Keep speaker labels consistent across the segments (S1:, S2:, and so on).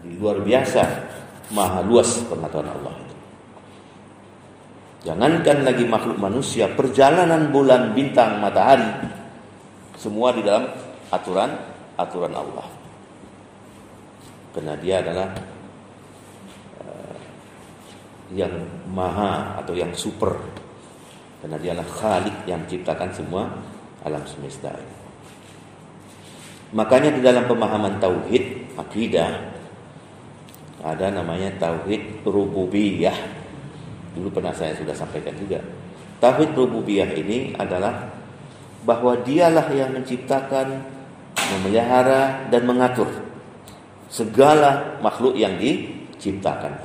S1: Jadi luar biasa, maha luas pengetahuan Allah itu. Jangankan lagi makhluk manusia, perjalanan bulan, bintang, matahari, semua di dalam aturan Allah. Karena dia adalah yang maha atau yang super. Karena dia adalah Khalik yang menciptakan semua alam semesta ini. Makanya di dalam pemahaman tauhid, akidah, ada namanya tauhid rububiyah. Dulu pernah saya sudah sampaikan juga. Tauhid rububiyah ini adalah bahwa dialah yang menciptakan, memelihara dan mengatur segala makhluk yang diciptakan.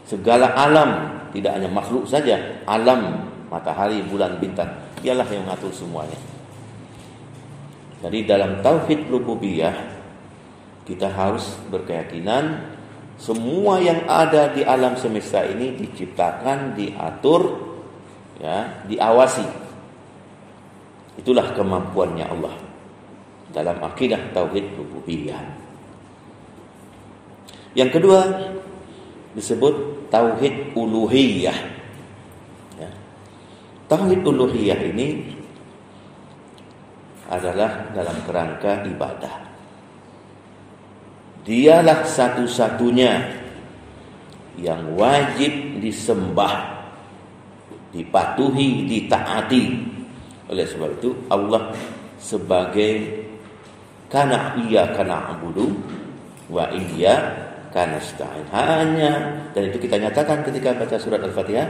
S1: Segala alam, tidak hanya makhluk saja, alam, matahari, bulan, bintang, dialah yang mengatur semuanya. Jadi dalam tauhid rububiyah kita harus berkeyakinan semua yang ada di alam semesta ini diciptakan, diatur, ya, diawasi. Itulah kemampuannya Allah dalam akidah tauhid rububiyah. Yang kedua disebut tauhid uluhiyah. Ya. Tauhid uluhiyah ini adalah dalam kerangka ibadah. Dialah satu-satunya yang wajib disembah, dipatuhi, ditaati. Oleh sebab itu Allah sebagai kana iyyaka na'budu wa iyyaka nasta'in. Hanya, dan itu kita nyatakan ketika baca surat Al-Fatihah,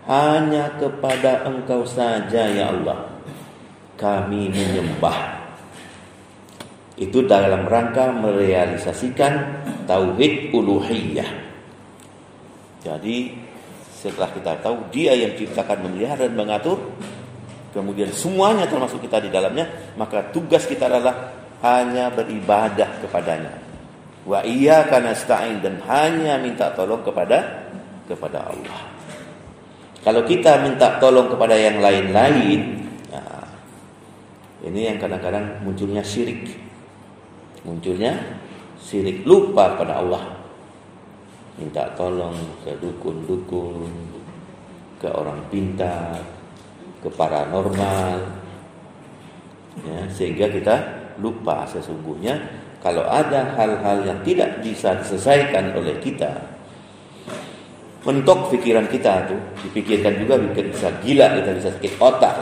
S1: hanya kepada Engkau saja ya Allah kami menyembah. Itu dalam rangka merealisasikan tauhid uluhiyah. Jadi setelah kita tahu dia yang menciptakan, memelihara dan mengatur, kemudian semuanya termasuk kita di dalamnya, maka tugas kita adalah hanya beribadah kepadanya. Wa iyyaka nasta'in, dan hanya minta tolong kepada Allah. Kalau kita minta tolong kepada yang lain-lain, nah, ini yang kadang-kadang munculnya syirik. Lupa pada Allah. Minta tolong ke dukun-dukun, ke orang pintar, ke paranormal, ya, sehingga kita lupa sesungguhnya kalau ada hal-hal yang tidak bisa diselesaikan oleh kita, mentok pikiran kita tuh, dipikirkan juga bikin bisa gila, kita bisa sakit otak,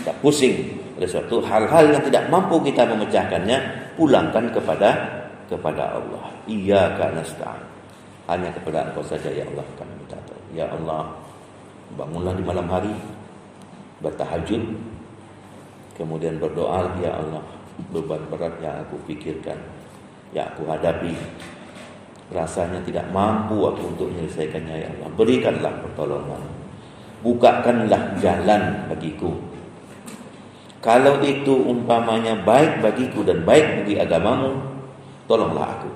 S1: kita pusing. Oleh sebab itu hal-hal yang tidak mampu kita memecahkannya, pulangkan kepada Allah. Iyyaka nasta'in. Hanya kepada Engkau saja ya Allah kami minta tolong. Ya Allah, bangunlah di malam hari, bertahajud, kemudian berdoa, ya Allah, beban berat yang aku pikirkan, yang aku hadapi, rasanya tidak mampu aku untuk menyelesaikannya ya Allah. Berikanlah pertolongan, bukakanlah jalan bagiku. Kalau itu umpamanya baik bagiku dan baik bagi agamamu, tolonglah aku.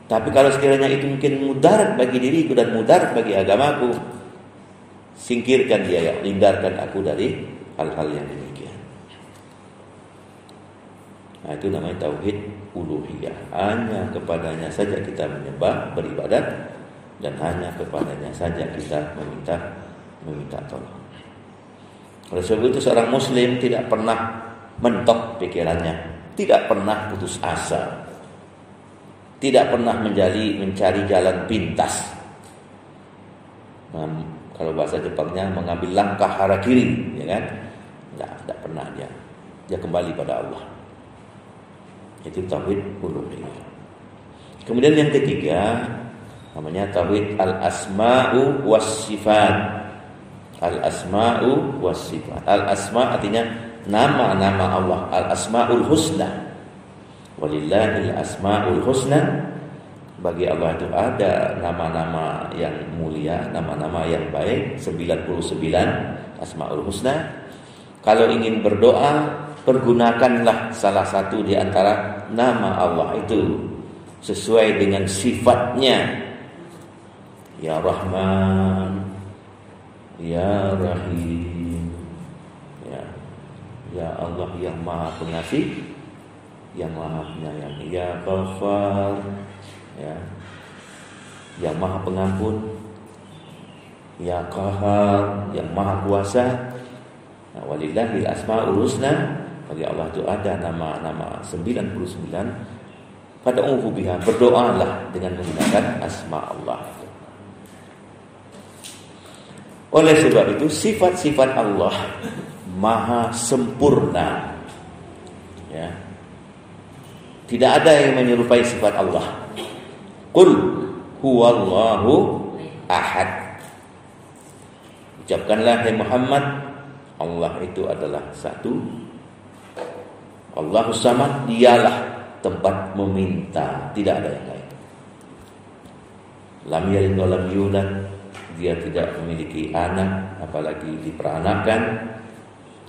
S1: Tapi kalau sekiranya itu mungkin mudarat bagi diriku dan mudarat bagi agamaku, singkirkan dia ya, hindarkan aku dari hal-hal yang demikian. Nah, itu namanya tauhid uluhiyah. Hanya kepadanya saja kita menyembah, beribadat, dan hanya kepadanya saja kita meminta tolong. Oleh sebab itu seorang muslim tidak pernah mentok pikirannya, tidak pernah putus asa, tidak pernah mencari jalan pintas. Kalau bahasa Jepangnya mengambil langkah harakiri, ya kan? Tidak pernah dia kembali pada Allah. Itu tauhid uluhiyah. Kemudian yang ketiga namanya tauhid al-asma'u was-sifat. Al-asma'u was-sifat. Al-asma' artinya nama-nama Allah, al-asma'ul husna. Walillahil asma'ul husna. Bagi Allah itu ada nama-nama yang mulia, nama-nama yang baik, 99 asma'ul husna. Kalau ingin berdoa, pergunakanlah salah satu di antara nama Allah itu sesuai dengan sifatnya. Ya Rahman, Ya Rahim, ya Allah yang Maha Pengasih, yang Maha Penyayang. Ya Ghaffar, ya, yang Maha Pengampun, ya Qahar, yang Maha Kuasa. Nah, walillahil asmaul husna, bagi Allah itu ada nama-nama 99. Fad'uhu biha, berdoalah dengan menggunakan asma Allah. Oleh sebab itu sifat-sifat Allah maha sempurna. Ya. Tidak ada yang menyerupai sifat Allah. Qul huwallahu ahad. Ucapkanlah hai Muhammad, Allah itu adalah satu. Allahus samad, dialah tempat meminta, tidak ada yang lain. Lam yalid wa lam yulad, dia tidak memiliki anak, apalagi diperanakan.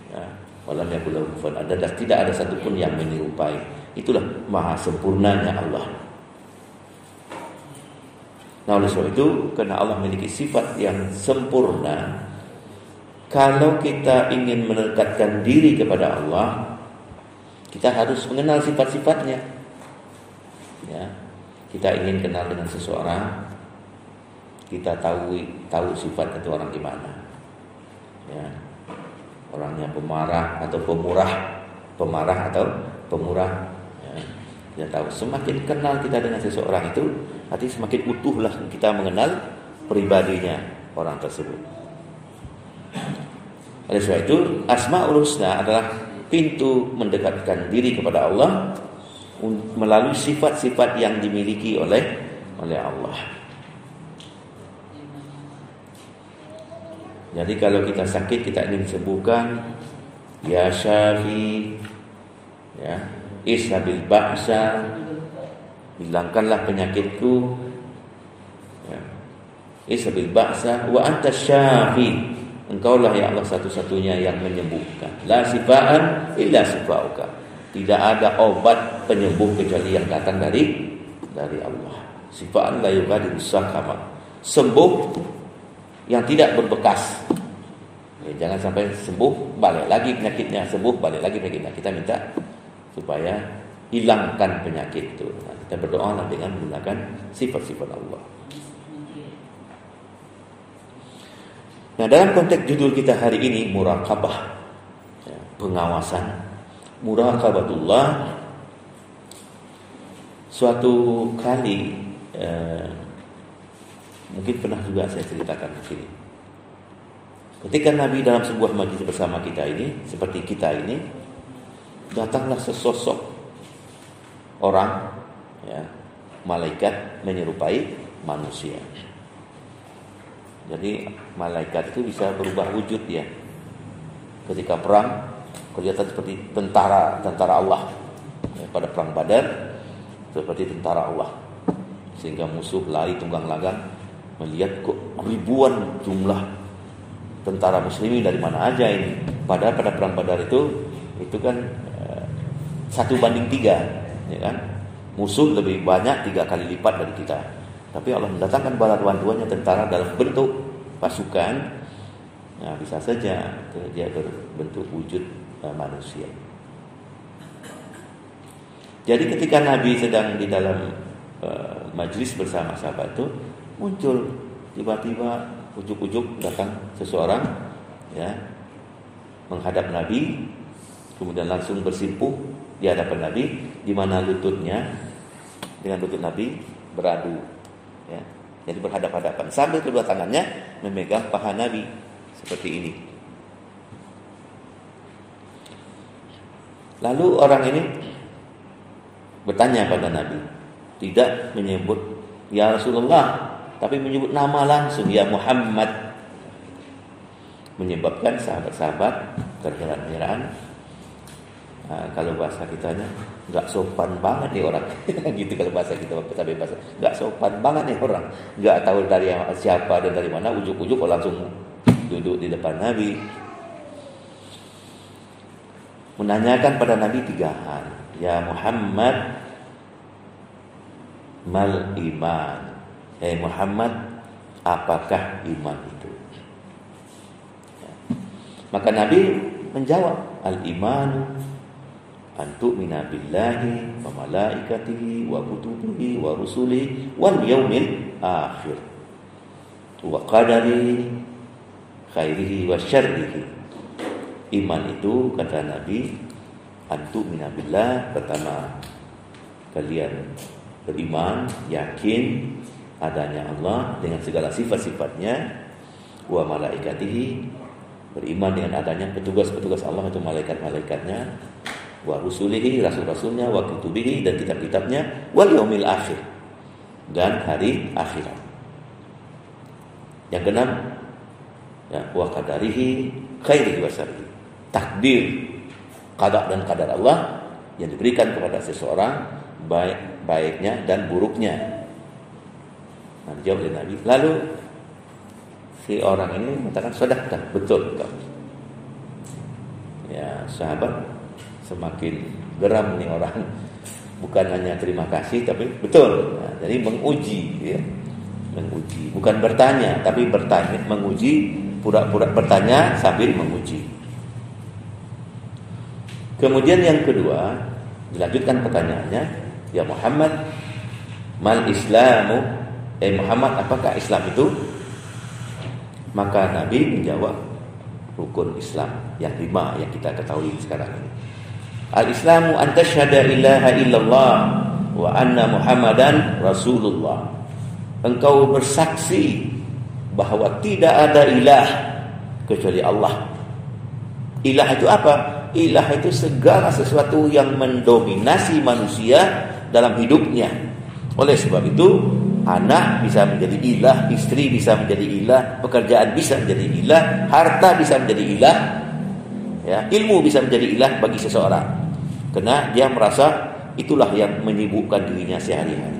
S1: Ya, walam yakul lahu kufuwan ahad, tidak ada satupun yang menyerupai. Itulah maha sempurnanya Allah. Nah, oleh sebab itu, karena Allah memiliki sifat yang sempurna, kalau kita ingin mendekatkan diri kepada Allah, kita harus mengenal sifat-sifatnya. Ya, kita ingin kenal dengan seseorang, kita tahu sifat itu orang gimana. Ya, orangnya pemarah atau pemarah atau pemurah. Ya, kita tahu. Semakin kenal kita dengan seseorang itu, artinya semakin utuhlah kita mengenal pribadinya orang tersebut. Oleh sebab itu, Asmaul Husna adalah pintu mendekatkan diri kepada Allah melalui sifat-sifat yang dimiliki oleh Allah. Jadi kalau kita sakit, kita ingin sembuhkan, ya Syafi, ya, ishabil ba'sa, hilangkanlah penyakitku, ya, ishabil ba'sa wa anta syafi, engkaulah ya Allah satu-satunya yang menyembuhkan. La sifaan illa sifauka, tidak ada obat penyembuh kecuali yang datang dari Allah. Sifaan la yughadiru saqama, sembuh yang tidak berbekas. Ya, jangan sampai sembuh balik lagi penyakitnya, sembuh balik lagi penyakitnya. Kita minta supaya hilangkan penyakit itu. Nah, kita berdoa dengan menggunakan sifat-sifat Allah. Nah, dalam konteks judul kita hari ini, muraqabah, ya, pengawasan, muraqabatullah. Suatu kali mungkin pernah juga saya ceritakan di sini. Ketika Nabi dalam sebuah majlis bersama kita ini, seperti kita ini, datanglah sesosok orang, ya, malaikat menyerupai manusia. Jadi malaikat itu bisa berubah wujud ya. Ketika perang kelihatan seperti tentara Allah. Ya, pada perang Badar seperti tentara Allah. Sehingga musuh lari tunggang langgang melihat kok ribuan jumlah tentara muslimin dari mana aja ini. Padahal pada perang Badar itu kan 1 banding 3, ya kan? Musuh lebih banyak 3 kali lipat dari kita. Tapi Allah mendatangkan bala bantuannya tentara dalam bentuk pasukan. Nah, bisa saja dia berbentuk wujud manusia. Jadi ketika Nabi sedang di dalam majlis bersama sahabat itu, muncul tiba-tiba ujuk-ujuk datang seseorang, ya, menghadap Nabi, kemudian langsung bersimpuh di hadapan Nabi, di mana lututnya dengan lutut Nabi beradu. Ya, jadi berhadap-hadapan sambil kedua tangannya memegang paha Nabi seperti ini. Lalu orang ini bertanya pada Nabi, tidak menyebut ya Rasulullah, tapi menyebut nama langsung, ya Muhammad. Menyebabkan sahabat-sahabat terheran-heran. Nah, kalau bahasa kitanya, nggak sopan banget nih orang. Gitu kalau bahasa kita, tapi bahasa nggak sopan banget nih orang. Nggak tahu dari siapa dan dari mana, ujuk-ujuk langsung duduk di depan Nabi. Menanyakan pada Nabi 3 hal. Ya Muhammad, mal iman. Muhammad, apakah iman itu? Ya. Maka Nabi menjawab, al-imanu antu'mina billahi wa malaikatihi wa kutubihi wa rusulihi wal yaumil akhir wa qadari khairihi wa syarrihi. Iman itu, kata Nabi, antu'mina billah, pertama kalian beriman, yakin adanya Allah dengan segala sifat-sifatnya, wa malaikatihi, beriman dengan adanya petugas-petugas Allah itu malaikat-malaikatnya, wa rusulihi, rasul-rasulnya, wa kutubihi, dan kitab-kitabnya, wal yaumil akhir, dan hari akhirat. Yang keenam, ya, wa qadarihi khairihi wa syarrihi, takdir, qada dan qadar Allah yang diberikan kepada seseorang, baiknya dan buruknya. Nah, dijawab oleh Nabi. Lalu si orang ini mengatakan, sadaqta, betul kamu. Ya, sahabat semakin geram nih orang, bukan hanya terima kasih tapi betul. Nah, jadi menguji, ya. Menguji, bukan bertanya tapi bertanya, menguji, pura-pura bertanya sambil menguji. Kemudian yang kedua, dilanjutkan pertanyaannya, ya Muhammad, mal islamu, Muhammad, apakah Islam itu? Maka Nabi menjawab, rukun Islam yang 5 yang kita ketahui sekarang ini. Al-Islamu an tasyhada ilaha illallah wa anna Muhammadan Rasulullah. Engkau bersaksi bahwa tidak ada ilah kecuali Allah. Ilah itu apa? Ilah itu segala sesuatu yang mendominasi manusia dalam hidupnya. Oleh sebab itu, anak bisa menjadi ilah, istri bisa menjadi ilah, pekerjaan bisa menjadi ilah, harta bisa menjadi ilah, ya, ilmu bisa menjadi ilah bagi seseorang. Karena dia merasa itulah yang menyibukkan dirinya sehari-hari.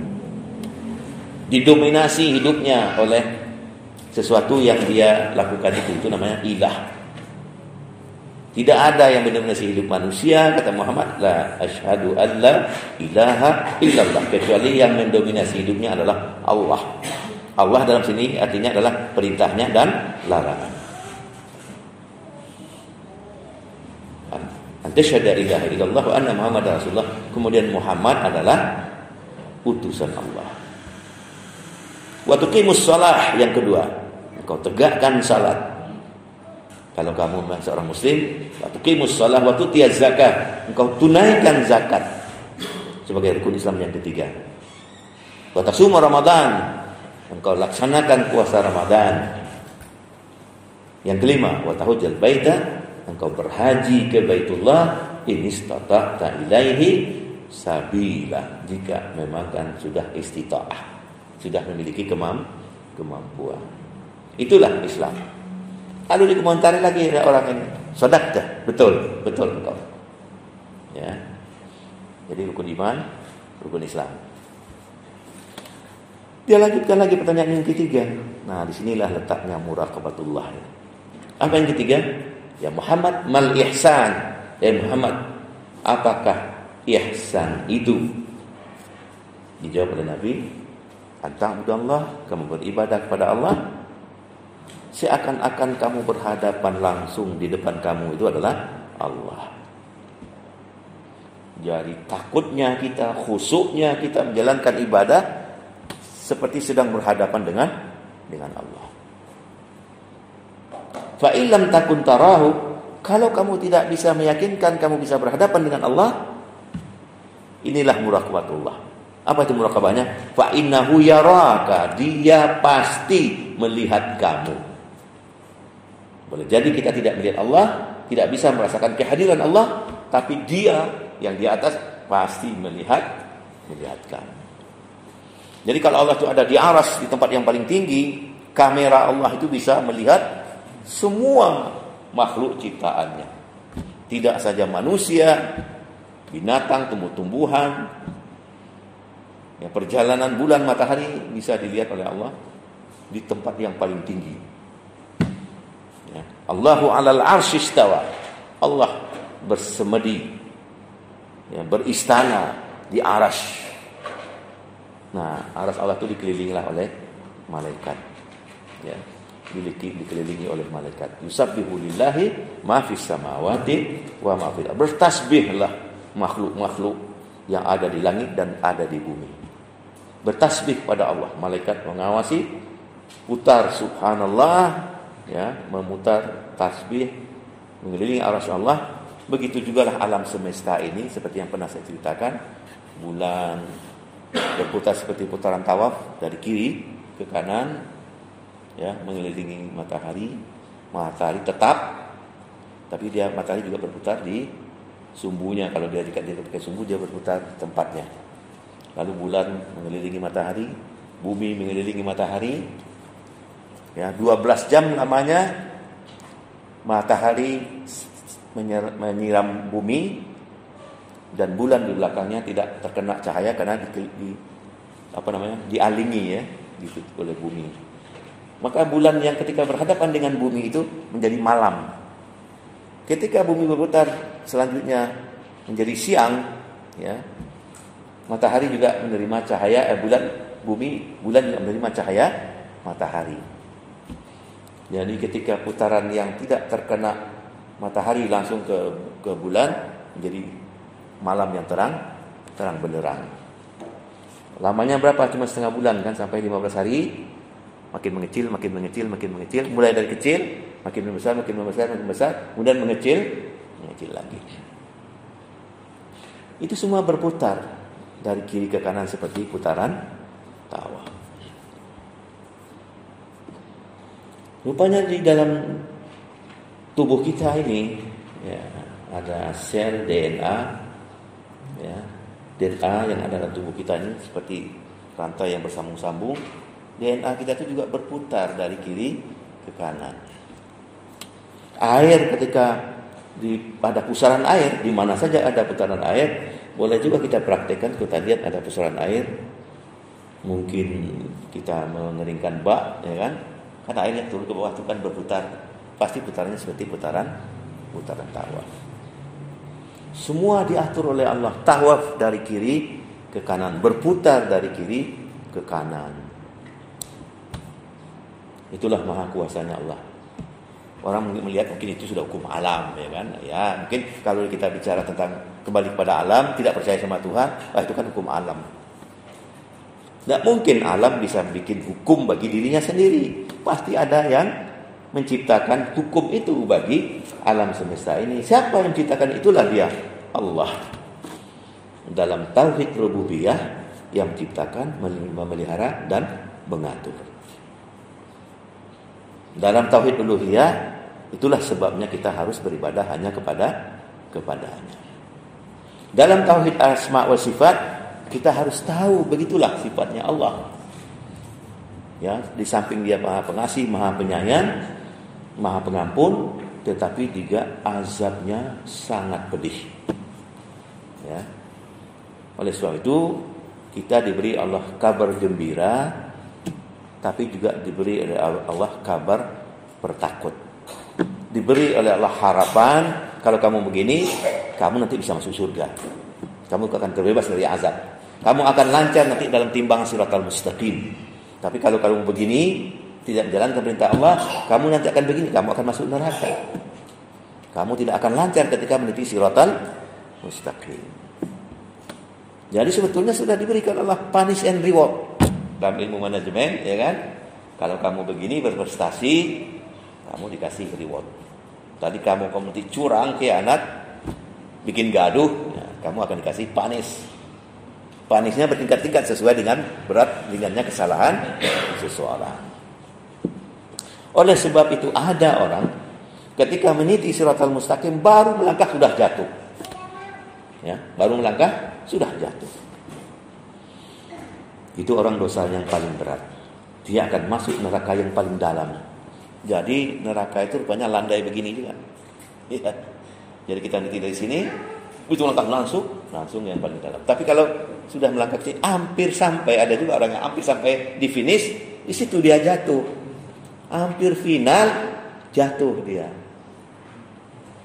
S1: Didominasi hidupnya oleh sesuatu yang dia lakukan, itu namanya ilah. Tidak ada yang mendominasi hidup manusia, kata Muhammad, la asyhadu an la ilaha illallah, kecuali yang mendominasi hidupnya adalah Allah. Allah dalam sini artinya adalah perintahnya dan larangan. Antasyhadu ilaha illallah wa anna Muhammadar Rasulullah. Kemudian Muhammad adalah utusan Allah. Wa tuqimus shalah, yang kedua, engkau tegakkan salat. Kalau kamu seorang muslim, wa tuqimus shalah wa tutiyaz zakat, engkau tunaikan zakat sebagai rukun Islam yang ketiga. Wa tasum Ramadan, engkau laksanakan puasa Ramadan. Yang kelima, wa tahujjal baita, engkau berhaji ke Baitullah in istata'ta ilaihi sabila, jika memang kan sudah istita'ah, sudah memiliki kemampuan. Itulah Islam. Lalu dikomentari lagi ada orang ini, sadaqta, betul engkau. Ya. Jadi rukun iman, rukun Islam. Dia lanjutkan lagi pertanyaan yang ketiga. Nah, disinilah letaknya muraqabatullah. Apa yang ketiga? Ya Muhammad, mal ihsan. Muhammad, apakah ihsan itu? Dijawab oleh Nabi, anta'budallah, kamu beribadah kepada Allah seakan-akan kamu berhadapan langsung di depan kamu itu adalah Allah. Jadi takutnya kita, khusyuknya kita menjalankan ibadah seperti sedang berhadapan dengan Allah. Fa illam takun tarahu, kalau kamu tidak bisa meyakinkan kamu bisa berhadapan dengan Allah, inilah muraqabatullah. Apa itu muraqabahnya? Fa innahu yaraka, dia pasti melihat kamu. Boleh jadi kita tidak melihat Allah, tidak bisa merasakan kehadiran Allah, tapi dia yang di atas pasti melihat kamu. Jadi kalau Allah itu ada di aras, di tempat yang paling tinggi, kamera Allah itu bisa melihat semua makhluk ciptaannya. Tidak saja manusia, binatang, tumbuh-tumbuhan. Ya, perjalanan bulan matahari bisa dilihat oleh Allah di tempat yang paling tinggi. Ya. Allahu 'alal 'arsy istawa. Allah bersemedi, ya, beristana di arsy. Nah, arsy Allah itu dikelilingilah oleh malaikat. Ya, dikelilingi oleh malaikat. Yusabbihu lillahi ma fis samawati wa ma fil ardh. Bertasbihlah makhluk-makhluk yang ada di langit dan ada di bumi. Bertasbih pada Allah, malaikat mengawasi, putar subhanallah, ya, memutar tasbih mengelilingi arsy Allah. Begitu jugalah alam semesta ini, seperti yang pernah saya ceritakan, bulan berputar seperti putaran tawaf dari kiri ke kanan, ya, mengelilingi matahari. Matahari tetap, tapi matahari juga berputar di sumbunya. Kalau dia dekat sumbu, dia berputar di tempatnya. Lalu bulan mengelilingi matahari, bumi mengelilingi matahari. Ya, 12 jam lamanya matahari menyiram bumi, dan bulan di belakangnya tidak terkena cahaya karena dialingi, ya, gitu, oleh bumi. Maka bulan yang ketika berhadapan dengan bumi itu menjadi malam. Ketika bumi berputar selanjutnya menjadi siang, ya, matahari juga menerima cahaya bulan juga menerima cahaya matahari. Jadi ketika putaran yang tidak terkena matahari langsung ke bulan, menjadi malam yang terang benderang. Lamanya berapa? Cuma setengah bulan kan, sampai 15 hari. Makin mengecil, mulai dari kecil, makin membesar, kemudian mengecil lagi. Itu semua berputar dari kiri ke kanan seperti putaran tawaf. Rupanya di dalam tubuh kita ini, ya, ada sel DNA, ya, DNA yang ada dalam tubuh kita ini seperti rantai yang bersambung-sambung. DNA kita itu juga berputar dari kiri ke kanan. Air, ketika ada pusaran air, di mana saja ada putaran air, boleh juga kita praktekkan. Kita lihat ada pusaran air, mungkin kita mengeringkan bak, ya kan? Karena airnya turun ke bawah itu kan berputar, pasti putarannya seperti putaran tawaf. Semua diatur oleh Allah. Tawaf dari kiri ke kanan, berputar dari kiri ke kanan. Itulah maha kuasanya Allah. Orang melihat mungkin itu sudah hukum alam, ya kan? Ya, mungkin kalau kita bicara tentang kembali kepada alam, tidak percaya sama Tuhan, itu kan hukum alam. Tidak mungkin alam bisa bikin hukum bagi dirinya sendiri. Pasti ada yang menciptakan hukum itu bagi alam semesta ini. Siapa yang menciptakan? Itulah dia, Allah. Dalam tauhid rububiyah, yang menciptakan, memelihara dan mengatur. Dalam tauhid uluhiyah, itulah sebabnya kita harus beribadah hanya kepadanya. Dalam tauhid asma wa sifat, kita harus tahu begitulah sifatnya Allah. Ya, di samping dia Maha Pengasih, Maha Penyayang, Maha Pengampun, tetapi juga azabnya sangat pedih. Ya. Oleh sebab itu, kita diberi Allah kabar gembira, tapi juga diberi oleh Allah kabar bertakut. Diberi oleh Allah harapan, kalau kamu begini, kamu nanti bisa masuk surga. Kamu akan terbebas dari azab. Kamu akan lancar nanti dalam timbangan siratal mustaqim. Tapi kalau kamu begini, tidak menjalankan perintah Allah, kamu nanti akan begini, kamu akan masuk neraka. Kamu tidak akan lancar ketika meniti siratal mustaqim. Jadi sebetulnya sudah diberikan Allah punish and reward. Dalam ilmu manajemen, ya kan? Kalau kamu begini berprestasi, kamu dikasih reward. Tadi kamu nanti curang, khianat, bikin gaduh, ya, kamu akan dikasih punish. Punishnya bertingkat-tingkat sesuai dengan berat ringannya kesalahan seseorang. Oleh sebab itu ada orang ketika meniti siratal mustaqim baru melangkah sudah jatuh. Ya, baru melangkah sudah jatuh. Itu orang dosa yang paling berat. Dia akan masuk neraka yang paling dalam. Jadi neraka itu rupanya landai begini juga. Ya. Jadi kita nanti dari sini, itu langkah langsung yang paling dalam. Tapi kalau sudah melangkah sini, hampir sampai, ada juga orang yang hampir sampai di finish, di situ dia jatuh. Hampir final, jatuh dia.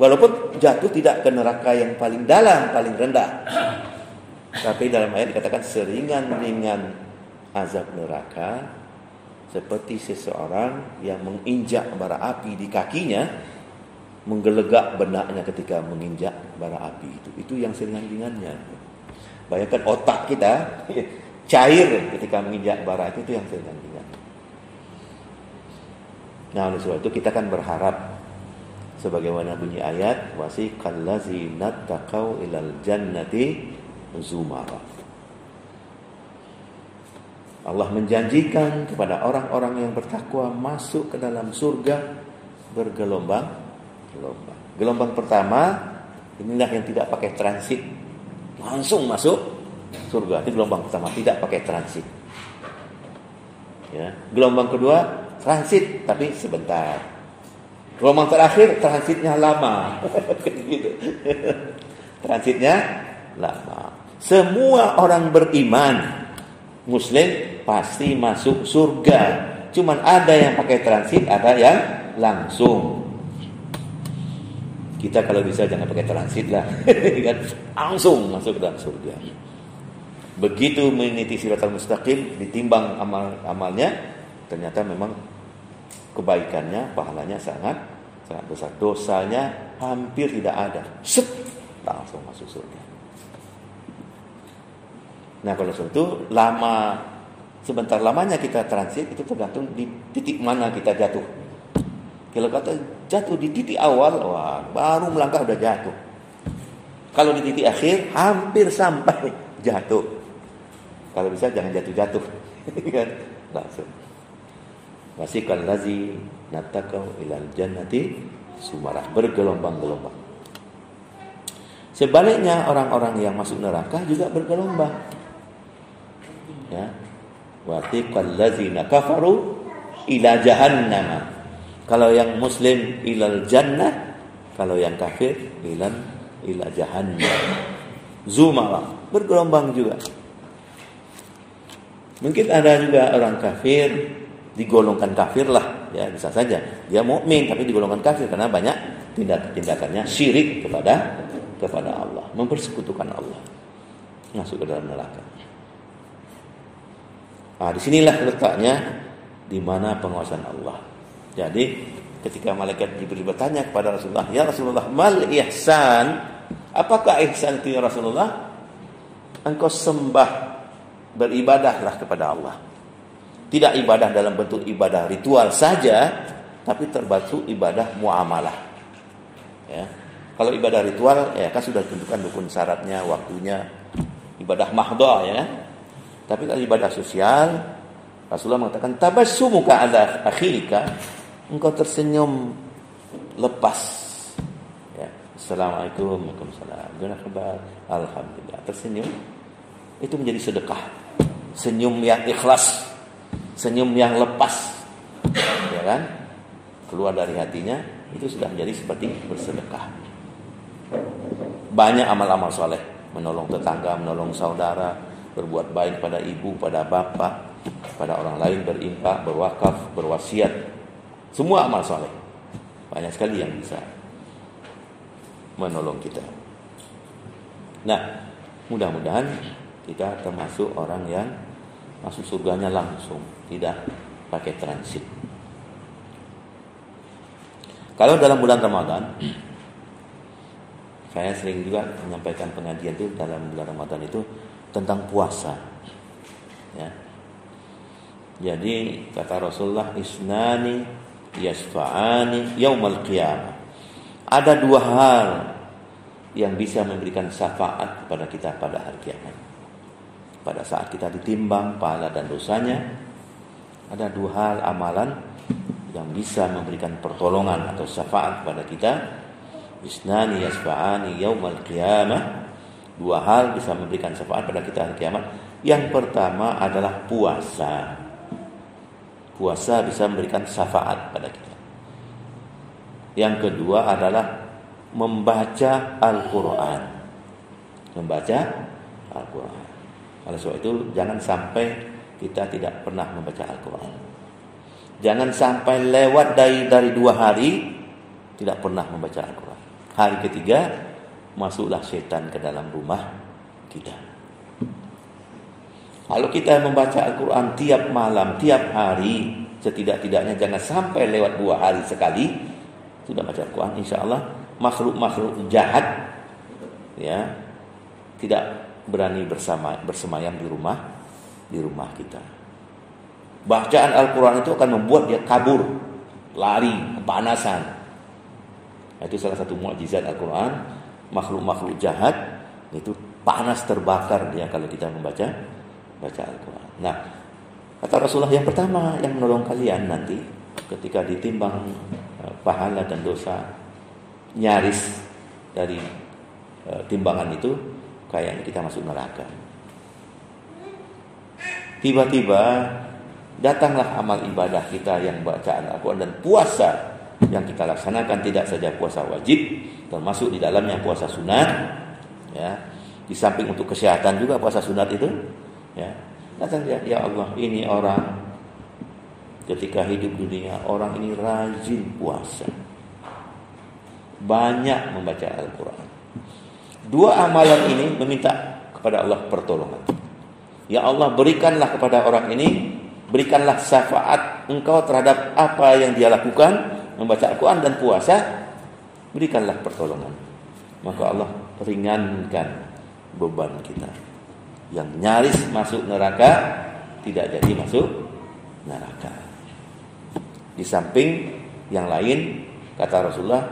S1: Walaupun jatuh tidak ke neraka yang paling dalam, paling rendah. Tapi dalam ayat dikatakan seringan-ringan azab neraka seperti seseorang yang menginjak bara api di kakinya, menggelegak benaknya ketika menginjak bara api itu yang seringan-ringannya. Bayangkan otak kita cair ketika menginjak bara itu yang seringan-ringan. Nah, oleh sebab itu kita kan berharap sebagaimana bunyi ayat wasiqal ladzina taqau ilal jannati zumara. Allah menjanjikan kepada orang-orang yang bertakwa masuk ke dalam surga bergelombang-gelombang. Gelombang pertama inilah yang tidak pakai transit, langsung masuk surga. Itu gelombang pertama, tidak pakai transit. Ya. Gelombang kedua transit tapi sebentar. Gelombang terakhir transitnya lama. Gitu. Transitnya lama. Semua orang beriman Muslim pasti masuk surga. Cuman ada yang pakai transit, ada yang langsung. Kita kalau bisa jangan pakai transit lah. Langsung masuk ke dalam surga. Begitu meniti siratal mustaqim, ditimbang amalnya, ternyata memang kebaikannya, pahalanya sangat besar. Dosanya hampir tidak ada. Set, langsung masuk surga. Nah, kalau itu sebentar lamanya kita transit itu tergantung di titik mana kita jatuh. Kalau kata jatuh di titik awal, wah, baru melangkah udah jatuh. Kalau di titik akhir hampir sampai jatuh. Kalau bisa jangan jatuh-jatuh. Kan? Langsung. Wasiqal ladzina taqau ilal jannati zumara, bergelombang-gelombang. Sebaliknya orang-orang yang masuk neraka juga bergelombang. Ya. Wasiqal ladzina kafaru ila jahannam. Kalau yang muslim ilal jannah, kalau yang kafir ila jahannam. Zumara, bergelombang juga. Mungkin ada juga orang kafir digolongkan kafir lah, ya bisa saja dia mukmin tapi digolongkan kafir karena banyak tindakannya syirik kepada Allah, mempersekutukan Allah, masuk ke dalam neraka. Nah, disinilah letaknya di mana penguasaan Allah. Jadi ketika malaikat Jibril bertanya kepada Rasulullah, ya Rasulullah, mal ihsan? Apakah ihsan itu ya Rasulullah? Engkau sembah, beribadahlah kepada Allah. Tidak ibadah dalam bentuk ibadah ritual saja, tapi termasuk ibadah muamalah. Ya. Kalau ibadah ritual, ya kan sudah tentukan rukun syaratnya, waktunya, ibadah mahdhah ya. Tapi kalau ibadah sosial, Rasulullah mengatakan tabassumuka ala akhika, engkau tersenyum lepas. Ya. Assalamualaikum, waalaikumsalam. Gimana kabar? Alhamdulillah. Tersenyum itu menjadi sedekah. Senyum yang ikhlas, senyum yang lepas, ya kan? Keluar dari hatinya, itu sudah menjadi seperti bersedekah. Banyak amal-amal soleh, menolong tetangga, menolong saudara, berbuat baik pada ibu, pada bapak, pada orang lain, berinfak, berwakaf, berwasiat. Semua amal soleh. Banyak sekali yang bisa menolong kita. Nah, mudah-mudahan kita termasuk orang yang masuk surganya langsung, tidak pakai transit. Kalau dalam bulan Ramadan, saya sering juga menyampaikan pengajian itu dalam bulan Ramadan itu tentang puasa. Ya. Jadi kata Rasulullah, isnani yasfa'ani yaumal qiyamah. Ada dua hal yang bisa memberikan syafaat kepada kita pada hari kiamat. Pada saat kita ditimbang pahala dan dosanya, ada dua hal amalan yang bisa memberikan pertolongan atau syafaat kepada kita. Isnani yasfa'ani yaumal qiyamah. Dua hal bisa memberikan syafaat pada kita hari kiamat. Yang pertama adalah puasa. Puasa bisa memberikan syafaat pada kita. Yang kedua adalah membaca Al-Quran. Membaca Al-Quran. Oleh sebab itu jangan sampai kita tidak pernah membaca Al-Quran. Jangan sampai lewat dari 2 hari tidak pernah membaca Al-Quran. Hari ketiga masuklah setan ke dalam rumah kita. Kalau kita membaca Al-Quran tiap malam, tiap hari, setidak-tidaknya jangan sampai lewat 2 hari sekali, sudah baca Al-Quran, insya Allah makhluk-makhluk jahat ya tidak berani bersemayam di rumah kita. Bacaan Al-Quran itu akan membuat dia kabur, lari, kepanasan. Itu salah satu mukjizat Al-Quran. Makhluk-makhluk jahat itu panas terbakar dia kalau kita membaca Al-Quran. Nah, kata Rasulullah, yang pertama yang menolong kalian nanti ketika ditimbang pahala dan dosa, nyaris dari timbangan itu kayaknya kita masuk neraka. Tiba-tiba datanglah amal ibadah kita yang bacaan Al-Quran dan puasa yang kita laksanakan, tidak saja puasa wajib, termasuk di dalamnya puasa sunat ya. Di samping untuk kesehatan juga puasa sunat itu ya. Datang dia, ya Allah, ini orang ketika hidup dunia, orang ini rajin puasa, banyak membaca Al-Quran. Dua amalan ini meminta kepada Allah pertolongan. Ya Allah, berikanlah kepada orang ini, berikanlah syafaat Engkau terhadap apa yang dia lakukan, membaca Al-Quran dan puasa, berikanlah pertolongan. Maka Allah ringankan beban kita. Yang nyaris masuk neraka tidak jadi masuk neraka. Di samping yang lain, kata Rasulullah,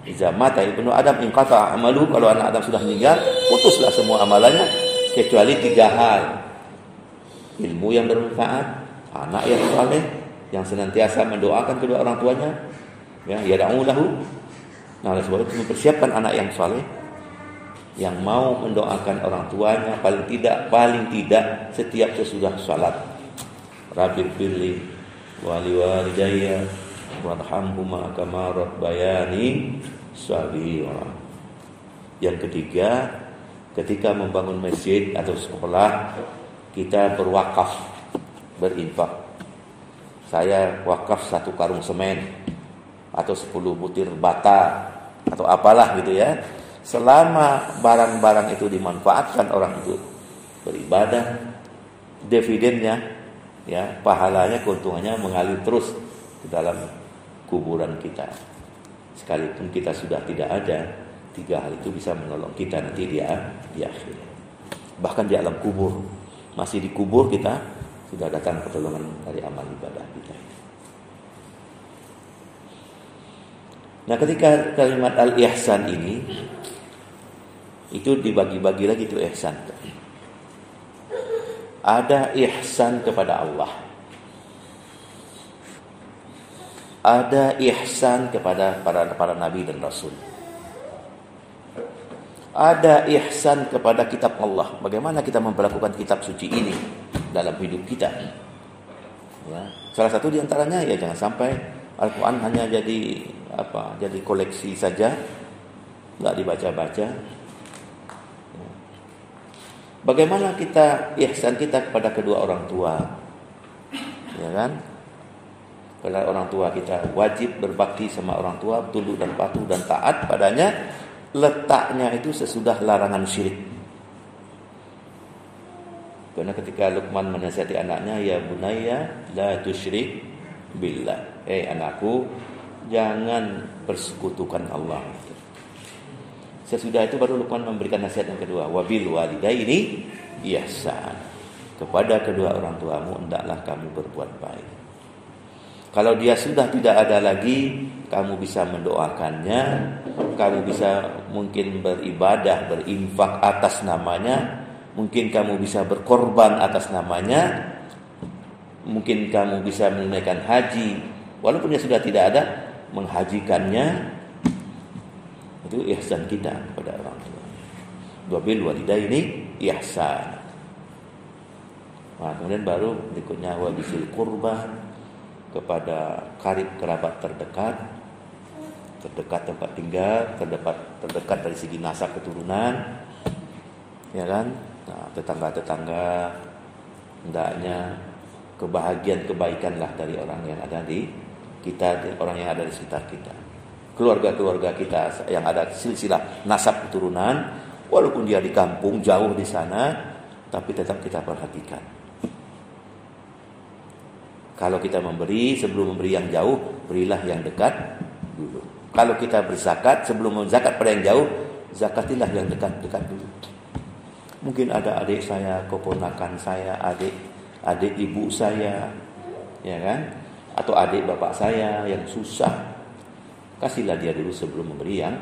S1: iza mata ibnu Adam inqata amalu, kalau anak Adam sudah meninggal, putuslah semua amalannya kecuali 3 hal. Ilmu yang bermanfaat, anak yang saleh yang senantiasa mendoakan kedua orang tuanya, ya, yad'u lahu. Nah, oleh sebab itu mempersiapkan anak yang saleh yang mau mendoakan orang tuanya paling tidak setiap sesudah salat. Rabbil birli wali walidayya warhamhuma kama rabbayani shaghira. Yang ketiga, ketika membangun masjid atau sekolah, kita berwakaf, berinfak. Saya wakaf 1 karung semen atau 10 butir bata atau apalah gitu ya. Selama barang-barang itu dimanfaatkan orang itu beribadah, dividennya ya, pahalanya, keuntungannya mengalir terus ke dalam kuburan kita. Sekalipun kita sudah tidak ada, 3 hal itu bisa menolong kita nanti di akhir. Bahkan di alam kubur, masih dikubur kita sudah datang pertolongan dari amal ibadah kita. Nah, ketika kalimat al-ihsan ini itu dibagi-bagi lagi, itu ihsan. Ada ihsan kepada Allah, ada ihsan kepada para nabi dan rasul, ada ihsan kepada kitab Allah. Bagaimana kita memperlakukan kitab suci ini dalam hidup kita ya. Salah satu diantaranya ya, jangan sampai Al-Quran hanya jadi koleksi saja, nggak dibaca-baca. Bagaimana kita ihsan kita kepada kedua orang tua, ya kan? Kepada orang tua kita wajib berbakti sama orang tua, tunduk dan patuh dan taat padanya. Letaknya itu sesudah larangan syirik. Karena ketika Luqman menasihati anaknya, ya bunayya la tusyrik billah, anakku, jangan persekutukan Allah. Sesudah itu baru Luqman memberikan nasihat yang kedua, wabil walidaini ihsan, kepada kedua orang tuamu hendaklah kamu berbuat baik. Kalau dia sudah tidak ada lagi, kamu bisa mendoakannya, kamu bisa mungkin beribadah, berinfak atas namanya, mungkin kamu bisa berkorban atas namanya, mungkin kamu bisa menunaikan haji, walaupun dia sudah tidak ada, menghajikannya. Itu ihsan kita kepada orang tua. Wabil walidaini ihsan. Nah, kemudian baru berikutnya wabisil qurba, kepada karib kerabat terdekat tempat tinggal, terdekat dari segi nasab keturunan, ya kan? Nah, tetangga-tetangga, hendaknya kebaikanlah dari orang yang ada di kita, orang yang ada di sekitar kita. Keluarga-keluarga kita yang ada silsilah nasab keturunan, walaupun dia di kampung jauh di sana, tapi tetap kita perhatikan. Kalau kita memberi, sebelum memberi yang jauh, berilah yang dekat dulu. Kalau kita berzakat, sebelum menzakat pada yang jauh, zakatilah yang dekat-dekat dulu. Mungkin ada adik saya, keponakan saya, adik ibu saya, ya kan? Atau adik bapak saya yang susah. Kasihlah dia dulu sebelum memberi yang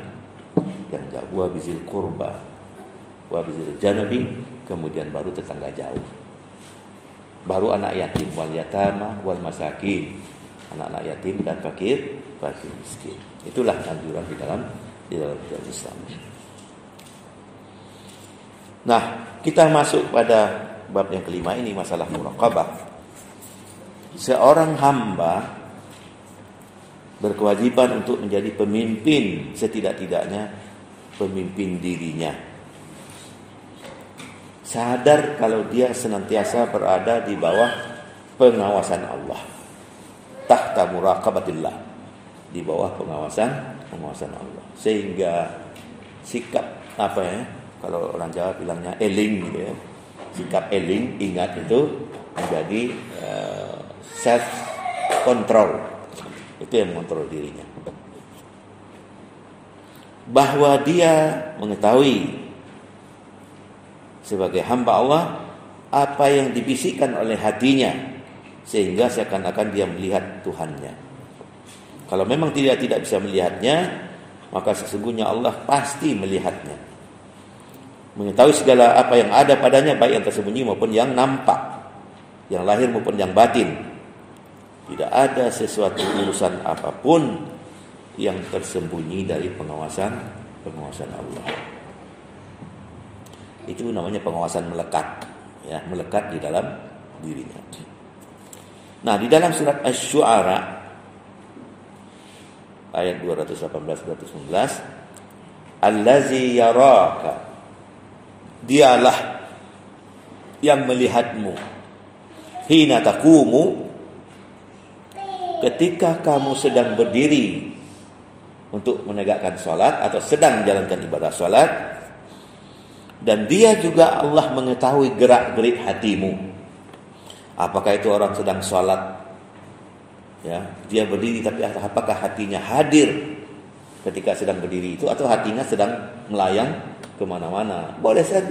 S1: jauh. Wa bizil qurba, wa bizil janabi, kemudian baru tetangga jauh. Baru anak yatim, wal yatama wal masakin. Anak-anak yatim dan fakir miskin. Itulah anjuran di dalam Islam. Nah, kita masuk pada bab yang kelima ini, masalah muraqabah. Seorang hamba berkewajiban untuk menjadi pemimpin, setidak-tidaknya pemimpin dirinya. Sadar kalau dia senantiasa berada di bawah pengawasan Allah. Tahta muraqabatillah, di bawah pengawasan Allah. Sehingga sikap kalau orang Jawa bilangnya eling gitu ya. Sikap eling, ingat itu menjadi self control. Itu yang mengontrol dirinya. Bahwa dia mengetahui sebagai hamba Allah apa yang dibisikkan oleh hatinya, sehingga seakan-akan dia melihat Tuhannya. Kalau memang tidak bisa melihatnya, maka sesungguhnya Allah pasti melihatnya. Mengetahui segala apa yang ada padanya, baik yang tersembunyi maupun yang nampak, yang lahir maupun yang batin. Tidak ada sesuatu urusan apapun yang tersembunyi dari pengawasan Allah. Itu namanya pengawasan melekat, ya, melekat di dalam dirinya. Nah, di dalam surat Asy-Syu'ara ayat 218-219, allazi yaraka, dialah yang melihatmu, hina taqumu, ketika kamu sedang berdiri untuk menegakkan salat atau sedang menjalankan ibadah salat, dan dia juga Allah mengetahui gerak-gerik hatimu. Apakah itu orang sedang sholat, ya, dia berdiri, tapi apakah hatinya hadir ketika sedang berdiri itu, atau hatinya sedang melayang kemana-mana? Boleh saja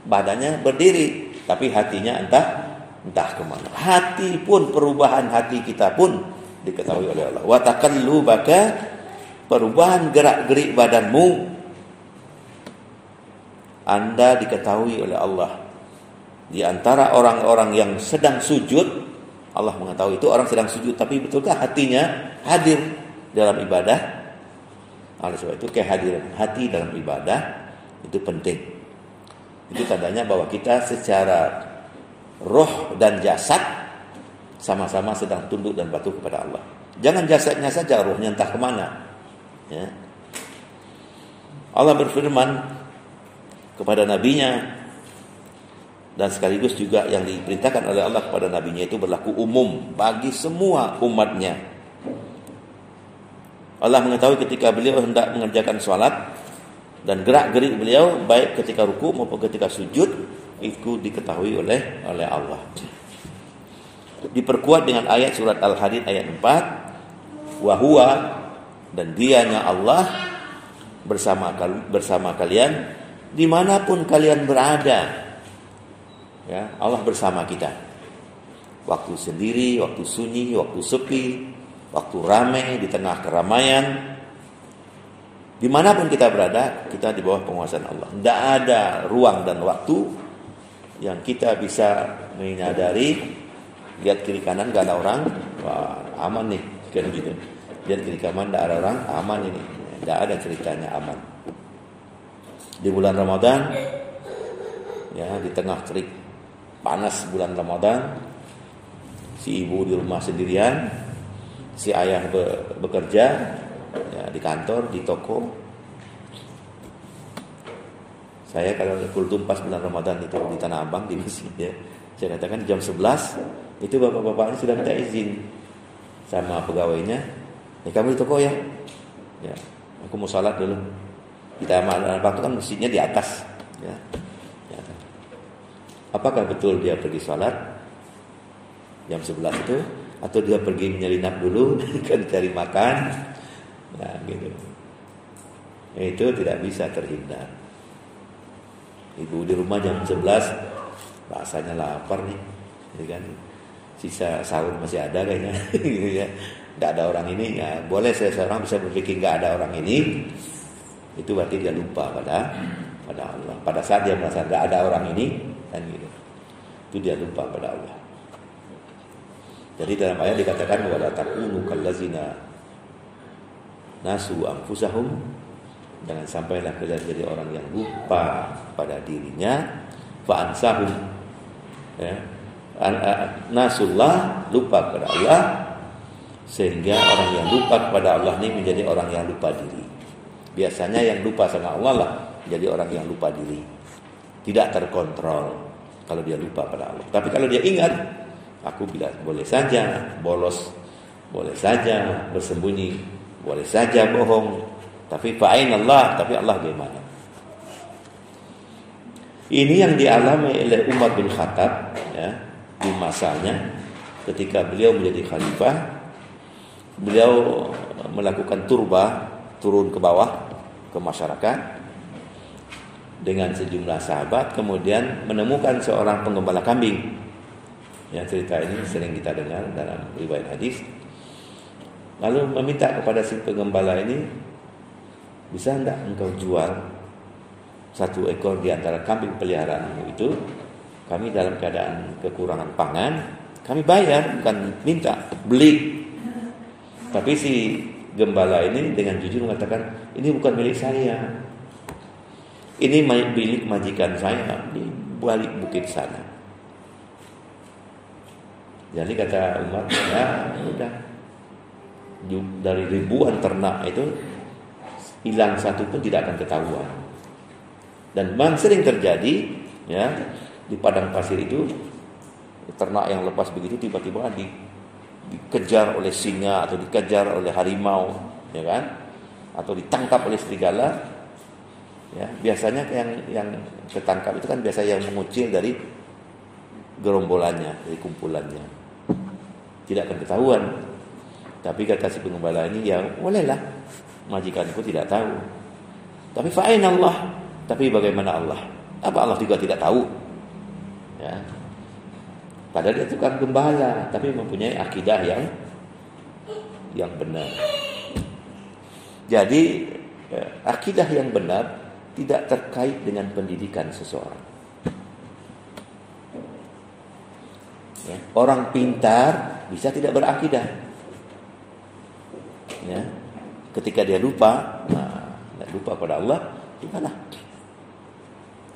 S1: badannya berdiri, tapi hatinya entah kemana. Hati pun, perubahan hati kita pun diketahui oleh Allah. Wa taqallubaka, perubahan gerak-gerik badanmu, Anda diketahui oleh Allah. Di antara orang-orang yang sedang sujud, Allah mengetahui itu orang sedang sujud, tapi betulkah hatinya hadir dalam ibadah? Oleh sebab itu kehadiran hati dalam ibadah itu penting. Itu tandanya bahwa kita secara roh dan jasad sama-sama sedang tunduk dan patuh kepada Allah. Jangan jasadnya saja, rohnya entah kemana. Ya. Allah berfirman kepada nabinya, dan sekaligus juga yang diperintahkan oleh Allah kepada nabinya itu berlaku umum bagi semua umatnya. Allah mengetahui ketika beliau hendak mengerjakan salat, dan gerak-gerik beliau baik ketika ruku maupun ketika sujud itu diketahui oleh Allah. Diperkuat dengan ayat surat Al-Hadid ayat 4, wa huwa, dan dianya Allah bersama kalian dimanapun kalian berada. Ya, Allah bersama kita. Waktu sendiri, waktu sunyi, waktu sepi, waktu ramai, di tengah keramaian, dimanapun kita berada, kita di bawah penguasaan Allah. Tidak ada ruang dan waktu yang kita bisa menyadari, lihat kiri kanan gak ada orang, wah aman nih, kan gitu. Lihat kiri kanan tidak ada orang, aman ini. Tidak ada ceritanya aman. Di bulan Ramadan, ya, di tengah terik panas bulan Ramadan, si ibu di rumah sendirian, si ayah bekerja, ya, di kantor, di toko. Saya kalau kultum pas bulan Ramadan itu di Tanah Abang, di masjid, ya, saya katakan jam 11 itu bapak-bapaknya sudah minta izin sama pegawainya, kamu di toko ya, aku mau salat dulu. Kita waktu kan masjidnya di atas, ya. Apakah betul dia pergi salat jam 11 itu, atau dia pergi menyelinap dulu kan cari makan, Nah, gitu. Itu tidak bisa terhindar. Ibu di rumah jam 11 rasanya lapar nih, ya kan? Sisa sahur masih ada kayaknya, gitu ya. Nggak ada orang ini, ya boleh seseorang bisa berpikir nggak ada orang ini, itu berarti dia lupa pada Allah. Pada saat dia merasa nggak ada orang ini, kan gitu, itu dia lupa pada Allah. Jadi dalam ayat dikatakan wala takunu kallazina nasu anfusahum, jangan sampailah kalian jadi orang yang lupa pada dirinya, fa ansahum, ya. Nasullah, lupa kepada Allah, sehingga orang yang lupa kepada Allah ini menjadi orang yang lupa diri. Biasanya yang lupa sama Allah lah jadi orang yang lupa diri, tidak terkontrol kalau dia lupa pada Allah. Tapi kalau dia ingat, aku bilang boleh saja bolos, boleh saja bersembunyi, boleh saja bohong, tapi fa'ain Allah, tapi Allah bagaimana? Ini yang dialami oleh Umar bin Khattab, ya, di masanya ketika beliau menjadi khalifah. Beliau melakukan turun ke bawah ke masyarakat dengan sejumlah sahabat, kemudian menemukan seorang penggembala kambing. Yang cerita ini sering kita dengar dalam riwayat hadis. Lalu meminta kepada si penggembala ini, bisa enggak engkau jual satu ekor di antara kambing peliharaanmu itu? Kami dalam keadaan kekurangan pangan, kami bayar, bukan minta, beli. Tapi si gembala ini dengan jujur mengatakan, ini bukan milik saya, ini milik majikan saya di balik bukit sana. Jadi kata Umar, ya udah, dari ribuan ternak itu hilang satu pun tidak akan ketahuan. Dan memang sering terjadi, ya, di padang pasir itu ternak yang lepas begitu tiba-tiba dikejar oleh singa atau dikejar oleh harimau, ya kan, atau ditangkap oleh serigala, ya. Biasanya yang ketangkap itu kan biasa yang mengucil dari gerombolannya, dari kumpulannya, tidak akan ketahuan. Tapi kata si penggembala ini, ya bolehlah, majikanku tidak tahu. Tapi fa'ain Allah, tapi bagaimana Allah? Apa Allah juga tidak tahu? Ya. Padahal dia tukang gembala, tapi mempunyai akidah yang benar. Jadi akidah yang benar tidak terkait dengan pendidikan seseorang. Ya. Orang pintar bisa tidak berakidah. Ya. Ketika dia lupa pada Allah, gimana?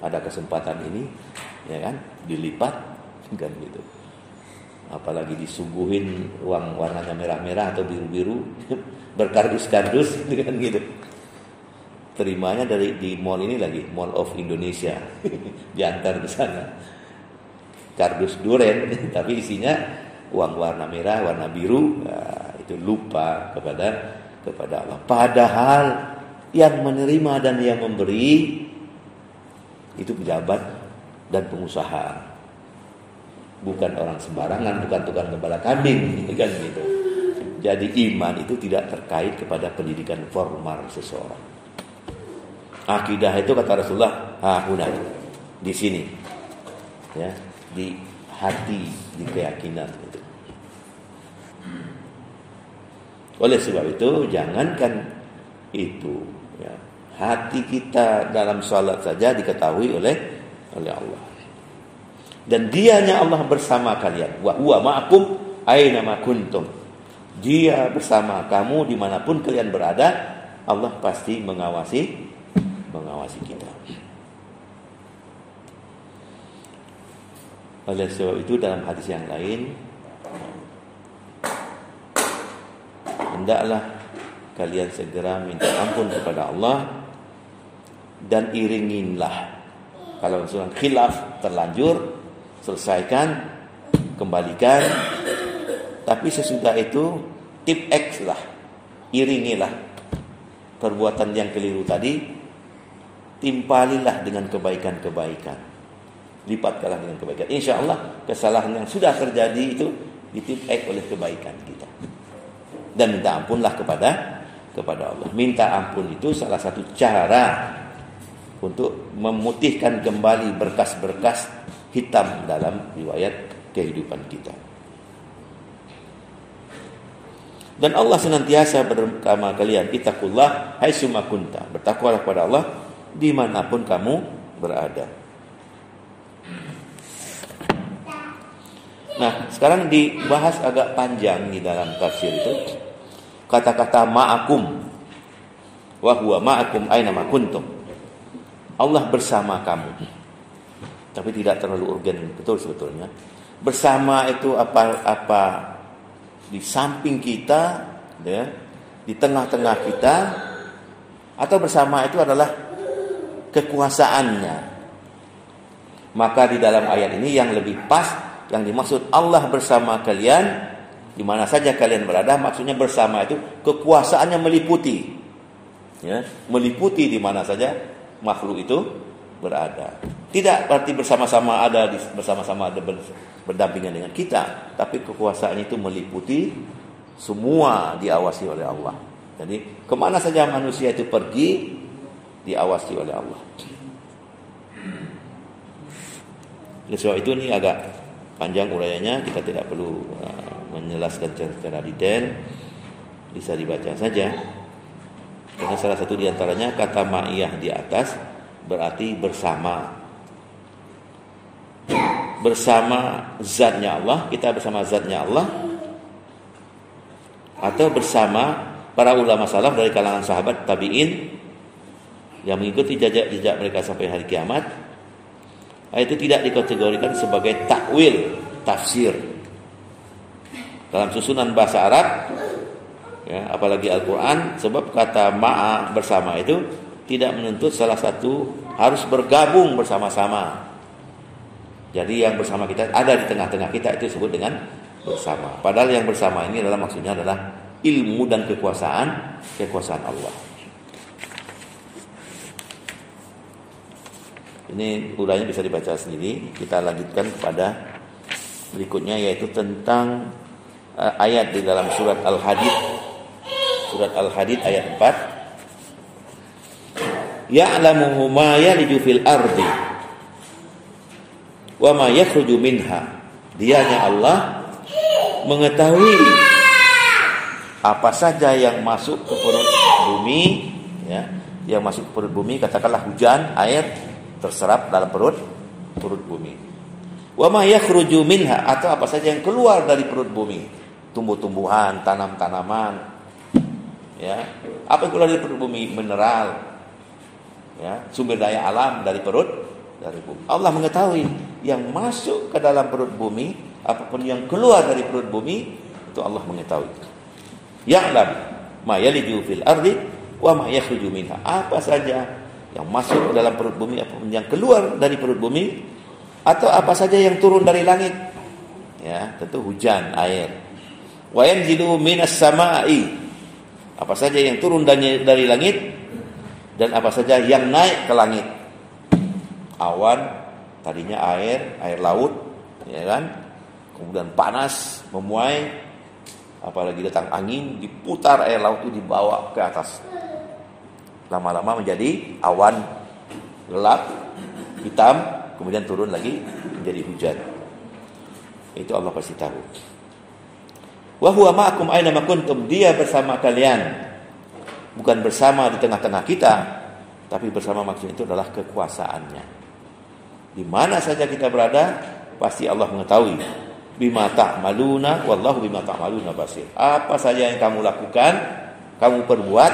S1: Ada kesempatan ini, ya kan, dilipat, kan gitu. Apalagi disuguhin uang warnanya merah-merah atau biru-biru, berkardus-kardus, kan gitu. Terimanya di mall ini lagi, Mall of Indonesia, diantar ke sana. Kardus duren, tapi isinya uang warna merah, warna biru. Nah, itu lupa kepada Allah. Padahal yang menerima dan yang memberi itu pejabat dan pengusaha, bukan orang sembarangan, bukan tukang gembala kambing, kan gitu. Jadi iman itu tidak terkait kepada pendidikan formal seseorang. Akidah itu kata Rasulullah, di sini, ya, di hati, di keyakinan itu. Oleh sebab itu, jangankan itu, ya, hati kita dalam salat saja diketahui oleh Allah. Dan dianya Allah bersama kalian. Wa huwa ma'akum aina ma kuntum. Dia bersama kamu dimanapun kalian berada. Allah pasti mengawasi kita. Oleh sebab itu dalam hadis yang lain, hendaklah kalian segera minta ampun kepada Allah dan iringinlah. Kalau misalnya khilaf terlanjur, selesaikan, kembalikan. Tapi sesudah itu tip X lah, iringilah perbuatan yang keliru tadi, timpalilah dengan kebaikan-kebaikan, lipatkanlah dengan kebaikan. Insya Allah kesalahan yang sudah terjadi itu ditip X oleh kebaikan kita. Dan minta ampunlah kepada kepada Allah. Minta ampun itu salah satu cara untuk memutihkan kembali berkas-berkas hitam dalam riwayat kehidupan kita. Dan Allah senantiasa bersama kalian. Ittaqullah haitsuma kunta. Bertakwalah kepada Allah dimanapun kamu berada. Nah, sekarang dibahas agak panjang di dalam tafsir itu. Kata-kata ma'akum. Wa huwa ma'akum aina ma kuntum. Allah bersama kamu. Tapi tidak terlalu urgen betul sebetulnya. Bersama itu apa di samping kita, ya, di tengah-tengah kita, atau bersama itu adalah kekuasaannya. Maka di dalam ayat ini yang lebih pas, yang dimaksud Allah bersama kalian di mana saja kalian berada, maksudnya bersama itu kekuasaannya meliputi, ya, meliputi di mana saja makhluk itu berada. Tidak berarti bersama-sama ada berdampingan dengan kita, tapi kekuasaan itu meliputi semua, diawasi oleh Allah. Jadi kemana saja manusia itu pergi, diawasi oleh Allah. Oleh sebab itu ini agak panjang uraiannya, kita tidak perlu menjelaskan secara detail, bisa dibaca saja. Karena salah satu diantaranya kata ma'iyah di atas berarti bersama. Bersama zatnya Allah, kita bersama zatnya Allah, atau bersama para ulama salaf dari kalangan sahabat tabi'in yang mengikuti jejak mereka sampai hari kiamat. Itu tidak dikategorikan sebagai takwil, tafsir dalam susunan bahasa Arab, ya, apalagi Al-Quran, sebab kata ma'a bersama itu tidak menuntut salah satu harus bergabung bersama-sama. Jadi yang bersama kita ada di tengah-tengah kita itu disebut dengan bersama. Padahal yang bersama ini adalah maksudnya adalah ilmu dan kekuasaan Allah. Ini uraiannya bisa dibaca sendiri. Kita lanjutkan kepada berikutnya, yaitu tentang ayat di dalam surat Al-Hadid. Surat Al-Hadid ayat 4. Ya'lamu ma yaliju fil ardi wa ma yakhruju minha. Dianya Allah mengetahui apa saja yang masuk ke perut bumi, ya, yang masuk ke perut bumi, katakanlah hujan, air terserap dalam perut bumi. Wa ma yakhruju minha, atau apa saja yang keluar dari perut bumi, tumbuh-tumbuhan, tanam-tanaman, ya, apa yang keluar dari perut bumi, mineral, ya, sumber daya alam dari perut bumi. Allah mengetahui yang masuk ke dalam perut bumi, apapun yang keluar dari perut bumi, itu Allah mengetahui. Ya'lam ma yaliju fil ardi wa ma yakhruju minha. Apa saja yang masuk ke dalam perut bumi, apapun yang keluar dari perut bumi, atau apa saja yang turun dari langit, ya, tentu hujan, air. Wa yanzilu minas sama'i, apa saja yang turun dari langit, dan apa saja yang naik ke langit. Awan, tadinya air laut, ya kan? Kemudian panas, memuai, apalagi datang angin, diputar air laut itu dibawa ke atas. Lama-lama menjadi awan gelap, hitam, kemudian turun lagi menjadi hujan. Itu Allah pasti tahu. Wa huwa ma'akum aina ma kuntum. Dia bersama kalian, bukan bersama di tengah-tengah kita, tapi bersama maksudnya itu adalah kekuasaannya. Di mana saja kita berada, pasti Allah mengetahui. Bima ta'maluna wallahu bima ta'maluna basir. Apa saja yang kamu lakukan, kamu perbuat,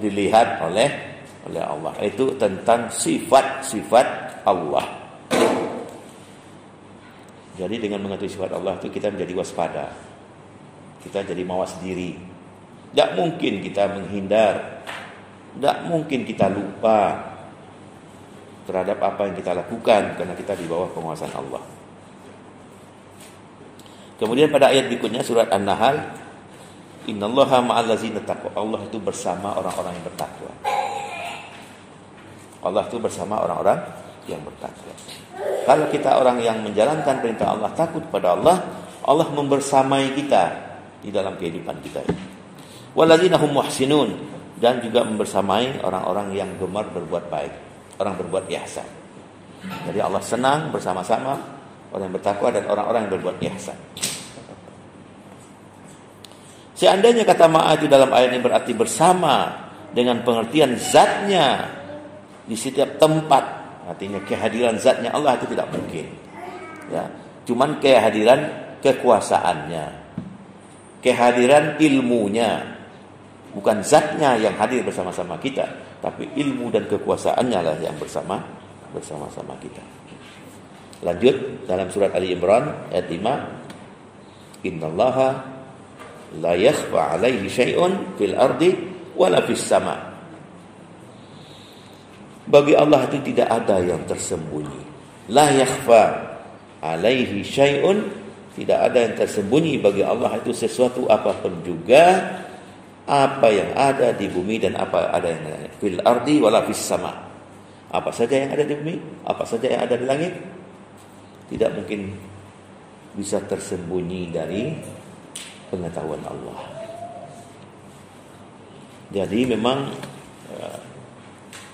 S1: dilihat oleh Allah. Itu tentang sifat-sifat Allah. Jadi dengan mengetahui sifat Allah itu kita menjadi waspada. Kita jadi mawas diri. Tidak mungkin kita menghindar. Tidak mungkin kita lupa terhadap apa yang kita lakukan, karena kita di bawah penguasaan Allah. Kemudian pada ayat berikutnya surat An-Nahl, innallaha ma'al ladzina taqwa. Allah itu bersama orang-orang yang bertakwa. Allah itu bersama orang-orang yang bertakwa. Kalau kita orang yang menjalankan perintah Allah, takut pada Allah, Allah membersamai kita di dalam kehidupan kita ini. Walladzina hum muhsinun, dan juga membersamai orang-orang yang gemar berbuat baik, orang berbuat ihsan. Jadi Allah senang bersama-sama orang yang bertakwa dan orang-orang yang berbuat ihsan. Seandainya kata ma'a itu dalam ayat ini berarti bersama dengan pengertian zatnya di setiap tempat, artinya kehadiran zatnya Allah itu tidak mungkin. Ya, cuman kehadiran kekuasaannya, kehadiran ilmunya. Bukan zatnya yang hadir bersama-sama kita, tapi ilmu dan kekuasaannya lah yang bersama-sama kita. Lanjut dalam surat Ali Imran ayat 5, Innallaha la yakhfa 'alaihi syai'un fil ardi wala fis sama. Bagi Allah itu tidak ada yang tersembunyi. La yakhfa 'alaihi syai'un, tidak ada yang tersembunyi bagi Allah itu sesuatu apapun juga, apa yang ada di bumi dan apa ada yang fil ardi wala fis sama. Apa saja yang ada di bumi, apa saja yang ada di langit, tidak mungkin bisa tersembunyi dari pengetahuan Allah. Jadi memang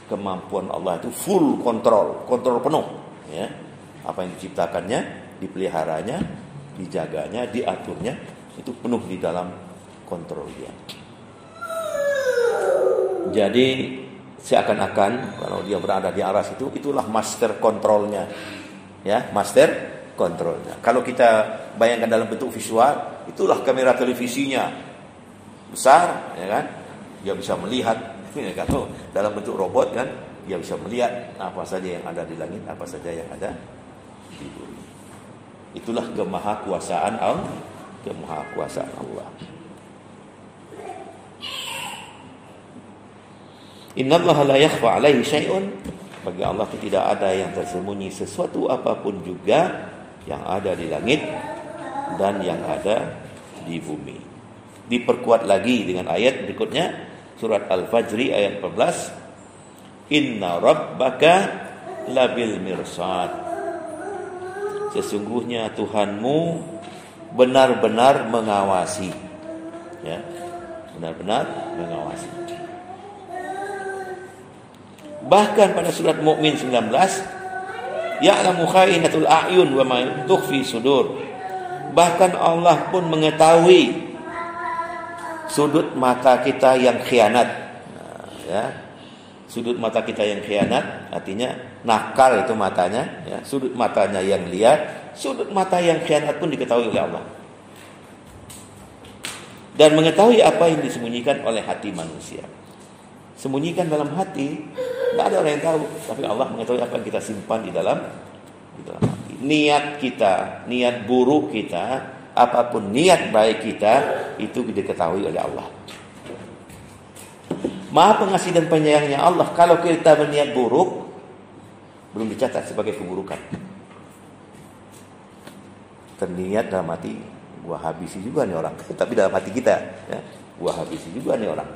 S1: kemampuan Allah itu full kontrol penuh, ya. Apa yang diciptakannya, dipeliharanya, dijaganya, diaturnya, itu penuh di dalam kontrol dia. Jadi seakan-akan kalau dia berada di aras itu, itulah master kontrolnya, ya, master kontrolnya. Kalau kita bayangkan dalam bentuk visual, itulah kamera televisinya besar, ya kan? Dia bisa melihat, ya kan? Dalam bentuk robot kan, dia bisa melihat apa saja yang ada di langit, apa saja yang ada di bumi. Itulah kemahakuasaan Allah, kemahakuasaan Allah. Innallaha la yakhfa 'alaihi syai'un, bagi Allah itu tidak ada yang tersembunyi sesuatu apapun juga yang ada di langit dan yang ada di bumi. Diperkuat lagi dengan ayat berikutnya, surat Al-Fajr ayat 14, Inna rabbaka labil mirsad, sesungguhnya Tuhanmu benar-benar mengawasi, ya, benar-benar mengawasi. Bahkan pada surat Mukmin 19, ya'lamu kha'inatul a'yun wa ma tukhfi sudur. Bahkan Allah pun mengetahui sudut mata kita yang khianat. Nah, ya. Sudut mata kita yang khianat artinya nakal itu matanya, ya. Sudut matanya yang liar, sudut mata yang khianat pun diketahui oleh Allah. Dan mengetahui apa yang disembunyikan oleh hati manusia. Sembunyikan dalam hati, tidak ada orang yang tahu, tapi Allah mengetahui apa yang kita simpan di dalam hati. Niat kita, niat buruk kita, apapun niat baik kita, itu diketahui oleh Allah. Maha pengasih dan penyayangnya Allah. Kalau kita berniat buruk, belum dicatat sebagai keburukan. Terniat dalam hati, gua habisi juga nih orang. Tapi dalam hati kita, ya, gua habisi juga nih orang.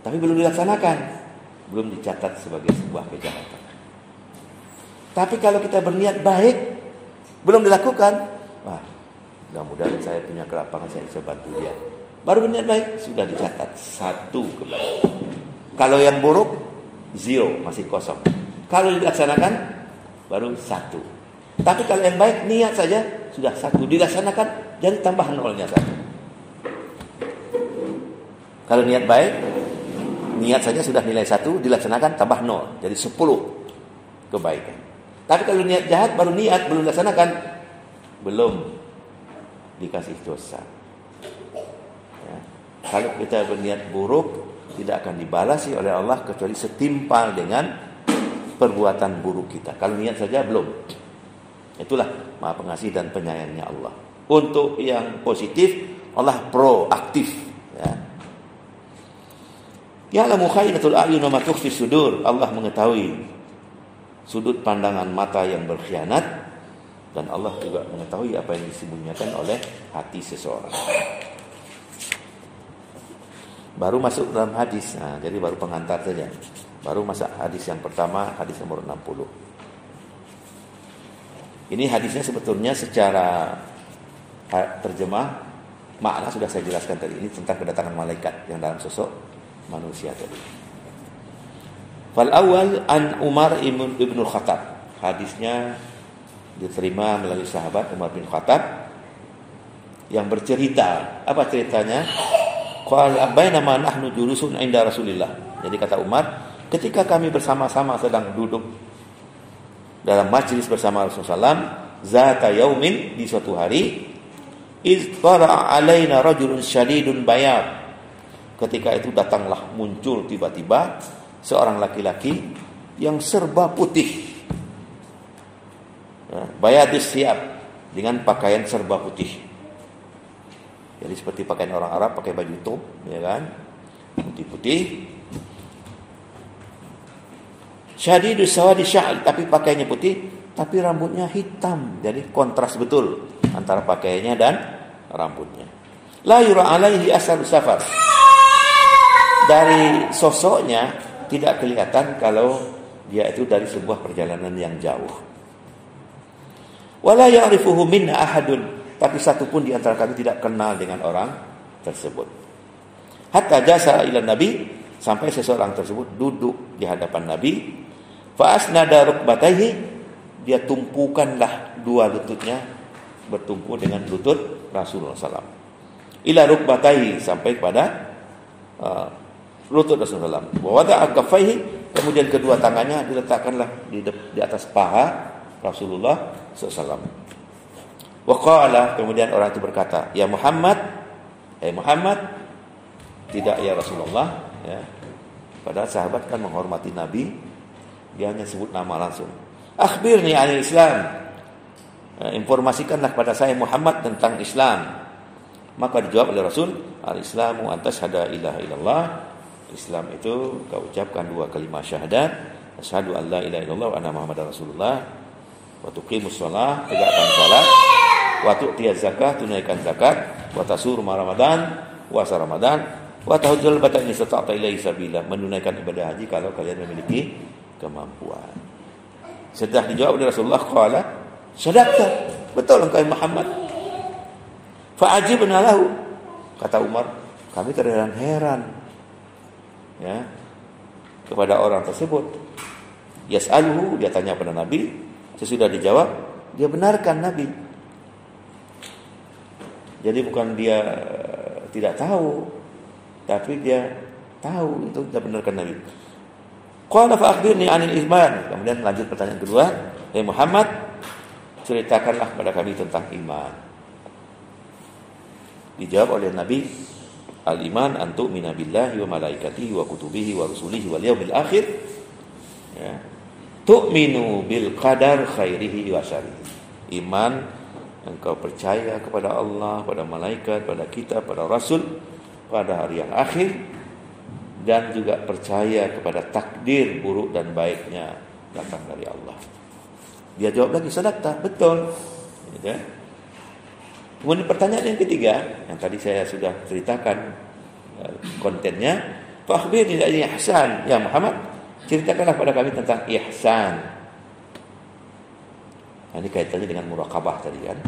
S1: Tapi belum dilaksanakan, belum dicatat sebagai sebuah kejahatan. Tapi kalau kita berniat baik, belum dilakukan, wah, mudah-mudahan saya punya kelapangan, saya bisa bantu dia. Baru berniat baik, sudah dicatat 1 kebaikan. Kalau yang buruk, 0, masih kosong. Kalau dilaksanakan, baru 1. Tapi kalau yang baik, niat saja, sudah 1. Dilaksanakan, jadi tambah 0-nya 1. Kalau niat baik, niat saja sudah nilai 1, dilaksanakan tambah 0, jadi 10 kebaikan. Tapi kalau niat jahat, baru niat, belum dilaksanakan, belum dikasih dosa. Ya. Kalau kita berniat buruk, tidak akan dibalasi oleh Allah kecuali setimpal dengan perbuatan buruk kita. Kalau niat saja belum. Itulah Maha Pengasih dan penyayangnya Allah. Untuk yang positif, Allah proaktif, ya. Ya'lamu kha'inatul a'yun wa ma tukhfi sudur. Allah mengetahui sudut pandangan mata yang berkhianat, dan Allah juga mengetahui apa yang disembunyikan oleh hati seseorang. Baru masuk dalam hadis. Nah, jadi baru pengantar saja. Baru masuk hadis yang pertama, hadis nomor 60. Ini hadisnya sebetulnya secara terjemah Makna sudah saya jelaskan tadi, ini tentang kedatangan malaikat yang dalam sosok manusia tadi. Fal awal an Umar ibn Khattab. Hadisnya diterima melalui sahabat Umar bin Khattab yang bercerita. Apa ceritanya? Qala bainama nahnu julusun inda Rasulillah. Jadi kata Umar, ketika kami bersama-sama sedang duduk dalam majlis bersama Rasulullah SAW, zata yaumin, di suatu hari, iz qara'a alaina rajulun syadidun bayad. Ketika itu datanglah muncul tiba-tiba seorang laki-laki yang serba putih. Bayadis siap, dengan pakaian serba putih. Jadi seperti pakaian orang Arab, pakai baju top, ya kan? Putih-putih. Syadidus sawadi sya'al, tapi pakaiannya putih, tapi rambutnya hitam. Jadi kontras betul antara pakaiannya dan rambutnya. La yura alaihi asar safar. Dari sosoknya tidak kelihatan kalau dia itu dari sebuah perjalanan yang jauh. Wala ya'rifuhu minna ahadun, tapi satu pun di antara kami tidak kenal dengan orang tersebut. Hatta jasa ila Nabi, sampai seseorang tersebut duduk di hadapan Nabi. Fa asnada rukbatayhi, dia tumpukanlah dua lututnya bertumpu dengan lutut Rasulullah SAW. Ila rukbatayhi, sampai kepada lutut Rasulullah SAW. Wa wada'a kaffaihi, kemudian kedua tangannya diletakkanlah di atas paha Rasulullah SAW. Wa qala, kemudian orang itu berkata, ya Muhammad, Muhammad. Tidak ya Rasulullah, ya. Padahal sahabat kan menghormati Nabi, dia hanya sebut nama langsung. Akhbirni anil Islam, informasikanlah kepada saya Muhammad tentang Islam. Maka dijawab oleh Rasul, al-Islamu an tashhada ilaha illallah. Islam itu kau ucapkan dua kalimat syahadat, asyhadu an la ilaha illallah wa anna muhammadar rasulullah, wa tuqimus shalah, tegakkan salat, wa tu'tiyaz zakah, tunaikan zakat, wa tasur Ramadan, puasa Ramadan, wa tahujjul baita in istata'ta ilaihi sabila, menunaikan ibadah haji kalau kalian memiliki kemampuan. Setelah dijawab oleh Rasulullah, qala sadaqta, betul engkau Muhammad. Fa ajibna lahu, kata Umar, kami terheran-heran, ya, kepada orang tersebut. Yas'aluhu, dia tanya pada Nabi, sesudah dijawab, dia benarkan Nabi. Jadi bukan dia tidak tahu, tapi dia tahu, itu dia benarkan Nabi. Qala fa akhbirni 'anil iman. Kemudian lanjut pertanyaan kedua, Muhammad, ceritakanlah kepada kami tentang iman. Dijawab oleh Nabi, al-iman an tu'mina billahi wa malaikatihi wa kutubihi wa rusulihi wal yaumil akhir. Ya. Tu'minu bil qadar khairihi wa syarrihi. Iman, engkau percaya kepada Allah, pada malaikat, pada kitab, pada rasul, pada hari yang akhir, dan juga percaya kepada takdir buruk dan baiknya datang dari Allah. Dia jawab lagi, sadaqta, betul. Ya. Kemudian pertanyaan yang ketiga, yang tadi saya sudah ceritakan kontennya, fa akhbirni 'anil ihsan, ya Muhammad, ceritakanlah pada kami tentang ihsan. Nah, ini kaitannya dengan muraqabah tadi kan.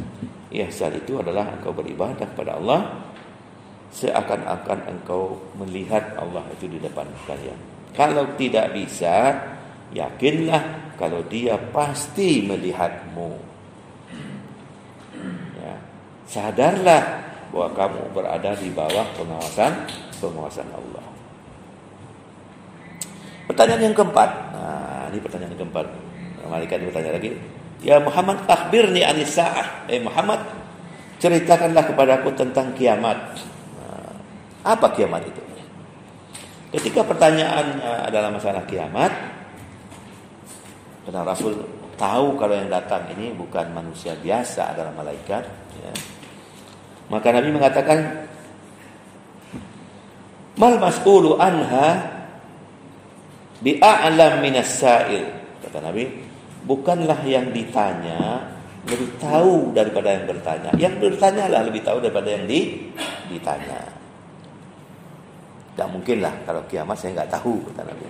S1: Ihsan itu adalah engkau beribadah kepada Allah seakan-akan engkau melihat Allah itu di depan kalian. Kalau tidak bisa, yakinlah kalau dia pasti melihatmu. Ya. Sadarlah bahwa kamu berada di bawah pengawasan Allah. Pertanyaan yang keempat. Nah, ini pertanyaan yang keempat. Malaikat bertanya lagi, ya Muhammad, akhbirni anis sa'ah. Muhammad, ceritakanlah kepadaku tentang kiamat. Nah, apa kiamat itu? Ketika pertanyaannya adalah masalah kiamat, karena Rasul tahu kalau yang datang ini bukan manusia biasa, adalah malaikat, ya. Maka Nabi mengatakan, mal mas'ulu anha bi'a'lam minas sa'il. Kata Nabi, bukanlah yang ditanya lebih tahu daripada yang bertanya. Yang bertanya lah lebih tahu daripada yang ditanya. Tak mungkinlah kalau kiamat saya enggak tahu, kata Nabi.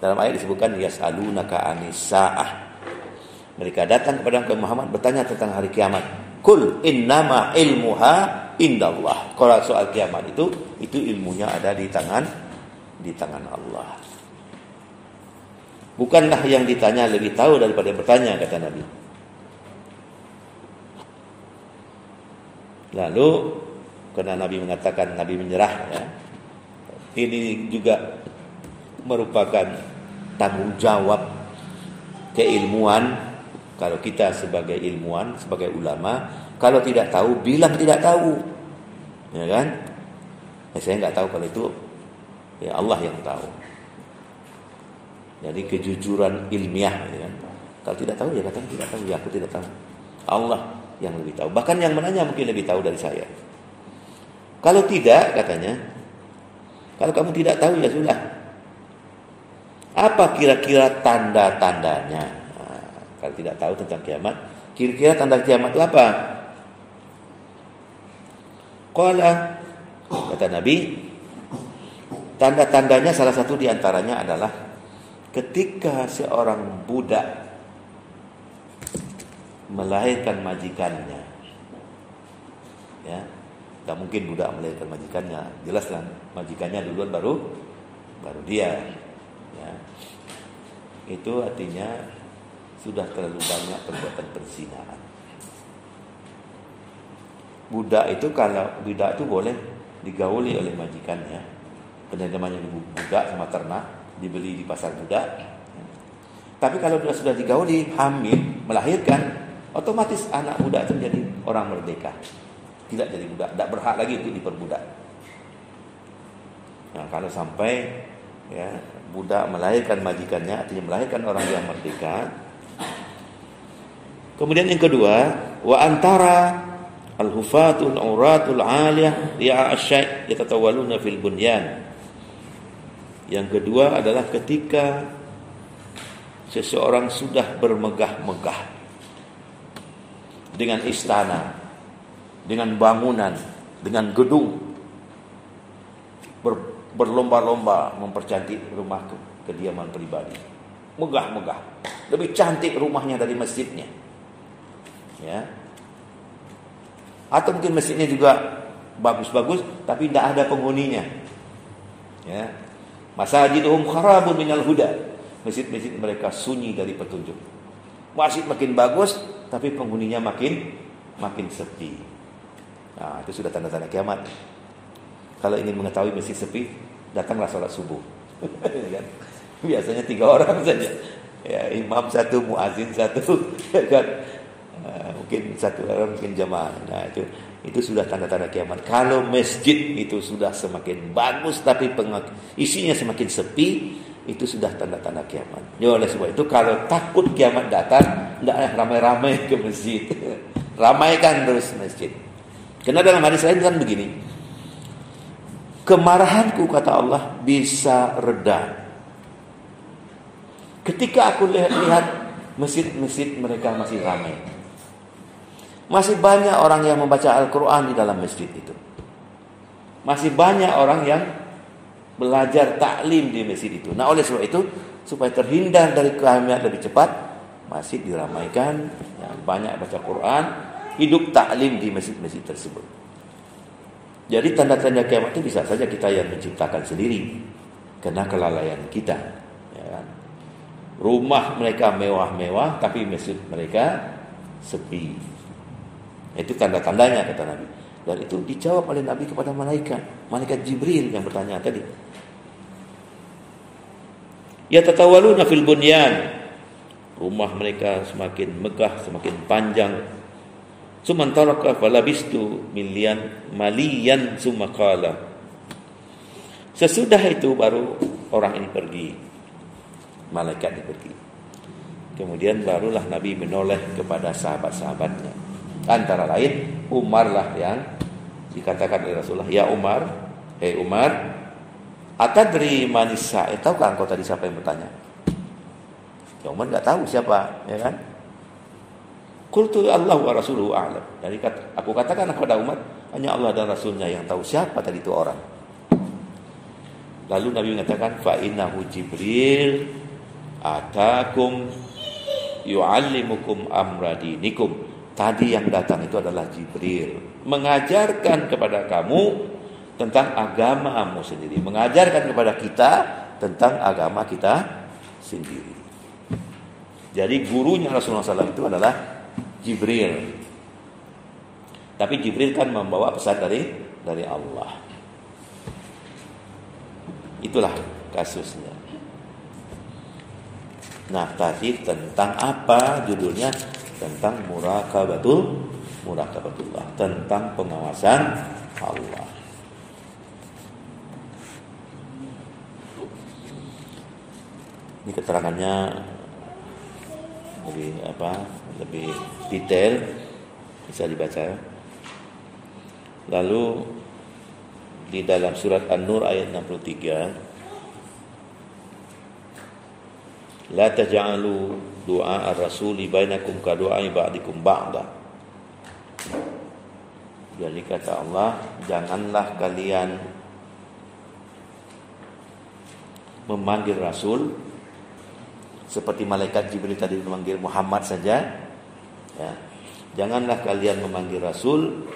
S1: Dalam ayat disebutkan yas'alunaka 'anis sa'ah. Mereka datang kepada Muhammad bertanya tentang hari kiamat. Kul innama ilmuha indallah. Kalau soal kiamat itu ilmunya ada di tangan Allah. Bukanlah yang ditanya lebih tahu daripada yang bertanya, kata Nabi. Lalu karena Nabi mengatakan, Nabi menyerah, ya, ini juga merupakan tanggung jawab keilmuan. Kalau kita sebagai ilmuwan, sebagai ulama, kalau tidak tahu, bilang tidak tahu, ya kan? Saya nggak tahu, kalau itu ya Allah yang tahu. Jadi kejujuran ilmiah, ya kan? Kalau tidak tahu, ya katakan tidak tahu, ya aku tidak tahu. Allah yang lebih tahu. Bahkan yang menanya mungkin lebih tahu dari saya. Kalau tidak, katanya, kalau kamu tidak tahu, ya sudah. Apa kira-kira tanda-tandanya? Nah, kalau tidak tahu tentang kiamat, kira-kira tanda kiamat itu apa? Qala, kata Nabi, tanda-tandanya salah satu diantaranya adalah ketika seorang budak melahirkan majikannya, ya, tak mungkin budak melahirkan majikannya, jelas kan, majikannya duluan baru dia, ya. Itu artinya sudah terlalu banyak perbuatan perzinahan. Budak itu, kalau budak itu boleh digauli oleh majikannya, namanya budak sama ternak, dibeli di pasar budak. Tapi kalau sudah digauli, hamil, melahirkan, otomatis anak budak itu jadi orang merdeka, tidak jadi budak, tidak berhak lagi untuk diperbudak. Nah, kalau sampai ya budak melahirkan majikannya, artinya melahirkan orang yang merdeka. Kemudian yang kedua, wa antara al-hufatul auratul aliyah ya asyai yatatawaluna fil bunyan. Yang kedua adalah ketika seseorang sudah bermegah-megah dengan istana, dengan bangunan, dengan gedung, berlomba-lomba mempercantik rumah kediaman pribadi, megah-megah, lebih cantik rumahnya dari masjidnya, ya. Atau mungkin masjidnya juga bagus-bagus, tapi tidak ada penghuninya, ya. Masajiduhum kharabun minal huda, masjid-masjid mereka sunyi dari petunjuk. Masjid makin bagus, tapi penghuninya makin sepi. Nah, itu sudah tanda-tanda kiamat. Kalau ingin mengetahui masjid sepi, datanglah sholat subuh. Biasanya 3 orang saja, ya, imam 1, muazin 1, kan? Mungkin 1 orang, mungkin jamaah. Nah, itu sudah tanda-tanda kiamat. Kalau masjid itu sudah semakin bagus tapi isinya semakin sepi, itu sudah tanda-tanda kiamat. Ya, oleh sebab itu kalau takut kiamat datang, hendaklah ramai-ramai ke masjid. Ramaikan terus masjid. Karena dalam hadis lain kan begini, kemarahanku, kata Allah, bisa reda ketika aku lihat masjid-masjid mereka masih ramai. Masih banyak orang yang membaca Al-Quran di dalam masjid itu. Masih banyak orang yang belajar taklim di masjid itu. Nah, oleh sebab itu, supaya terhindar dari kiamat lebih cepat, masjid diramaikan, ya, banyak baca Quran, hidup taklim di masjid-masjid tersebut. Jadi tanda-tanda kiamat itu bisa saja kita yang menciptakan sendiri, karena kelalaian kita, ya kan? Rumah mereka mewah-mewah, tapi masjid mereka sepi. Itu tanda-tandanya, kata Nabi. Dan itu dijawab oleh Nabi kepada malaikat Jibril yang bertanya tadi. Ya tatawaluna fil bunyan, rumah mereka semakin megah, semakin panjang. Sumantaraka falabistu maliyan sumakala. Sesudah itu baru orang ini pergi, malaikat ini pergi. Kemudian barulah Nabi menoleh kepada sahabat-sahabatnya. Antara lain Umar lah yang dikatakan oleh Rasulullah, ya Umar, hei Umar, atadri manisa, tahukah engkau tadi siapa yang bertanya? Ya Umar enggak tahu siapa, ya kan? Qultu Allah wa rasuluhu a'lam. Jadi aku katakan kepada Umar, hanya Allah dan Rasulnya yang tahu siapa tadi itu orang. Lalu Nabi mengatakan, fa innahu Jibril atakum yu'allimukum amra dinikum. Tadi yang datang itu adalah Jibril, mengajarkan kepada kamu tentang agamamu sendiri, mengajarkan kepada kita tentang agama kita sendiri. Jadi gurunya Rasulullah SAW itu adalah Jibril. Tapi Jibril kan membawa pesan dari Allah. Itulah kasusnya. Nah, tadi tentang apa judulnya? Tentang muraqabatullah, tentang pengawasan Allah. Ini keterangannya lebih detail, bisa dibaca. Lalu di dalam surat An-Nur ayat 63, la taj'alu du'a ar-rasuli bainakum ka du'ai ba'dikum ba'da. Jadi kata Allah, janganlah kalian memanggil Rasul seperti malaikat Jibril tadi memanggil Muhammad saja, ya. Janganlah kalian memanggil Rasul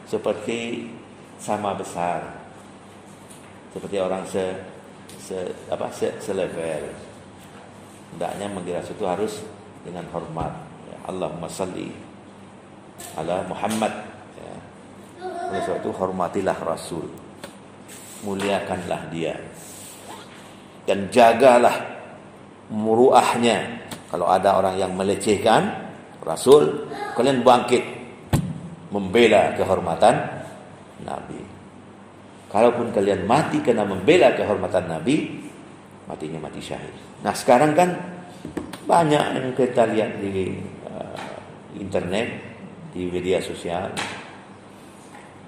S1: seperti sama besar, seperti orang selevel. Hendaknya manggil Rasul itu harus dengan hormat, ya. Allahumma salli ala Muhammad, ya. Oleh sebab itu hormatilah Rasul, muliakanlah dia, dan jagalah muruahnya. Kalau ada orang yang melecehkan Rasul, kalian bangkit membela kehormatan Nabi. Kalaupun kalian mati karena membela kehormatan Nabi, matinya mati syahid. Nah, sekarang kan banyak yang kita lihat di internet, di media sosial,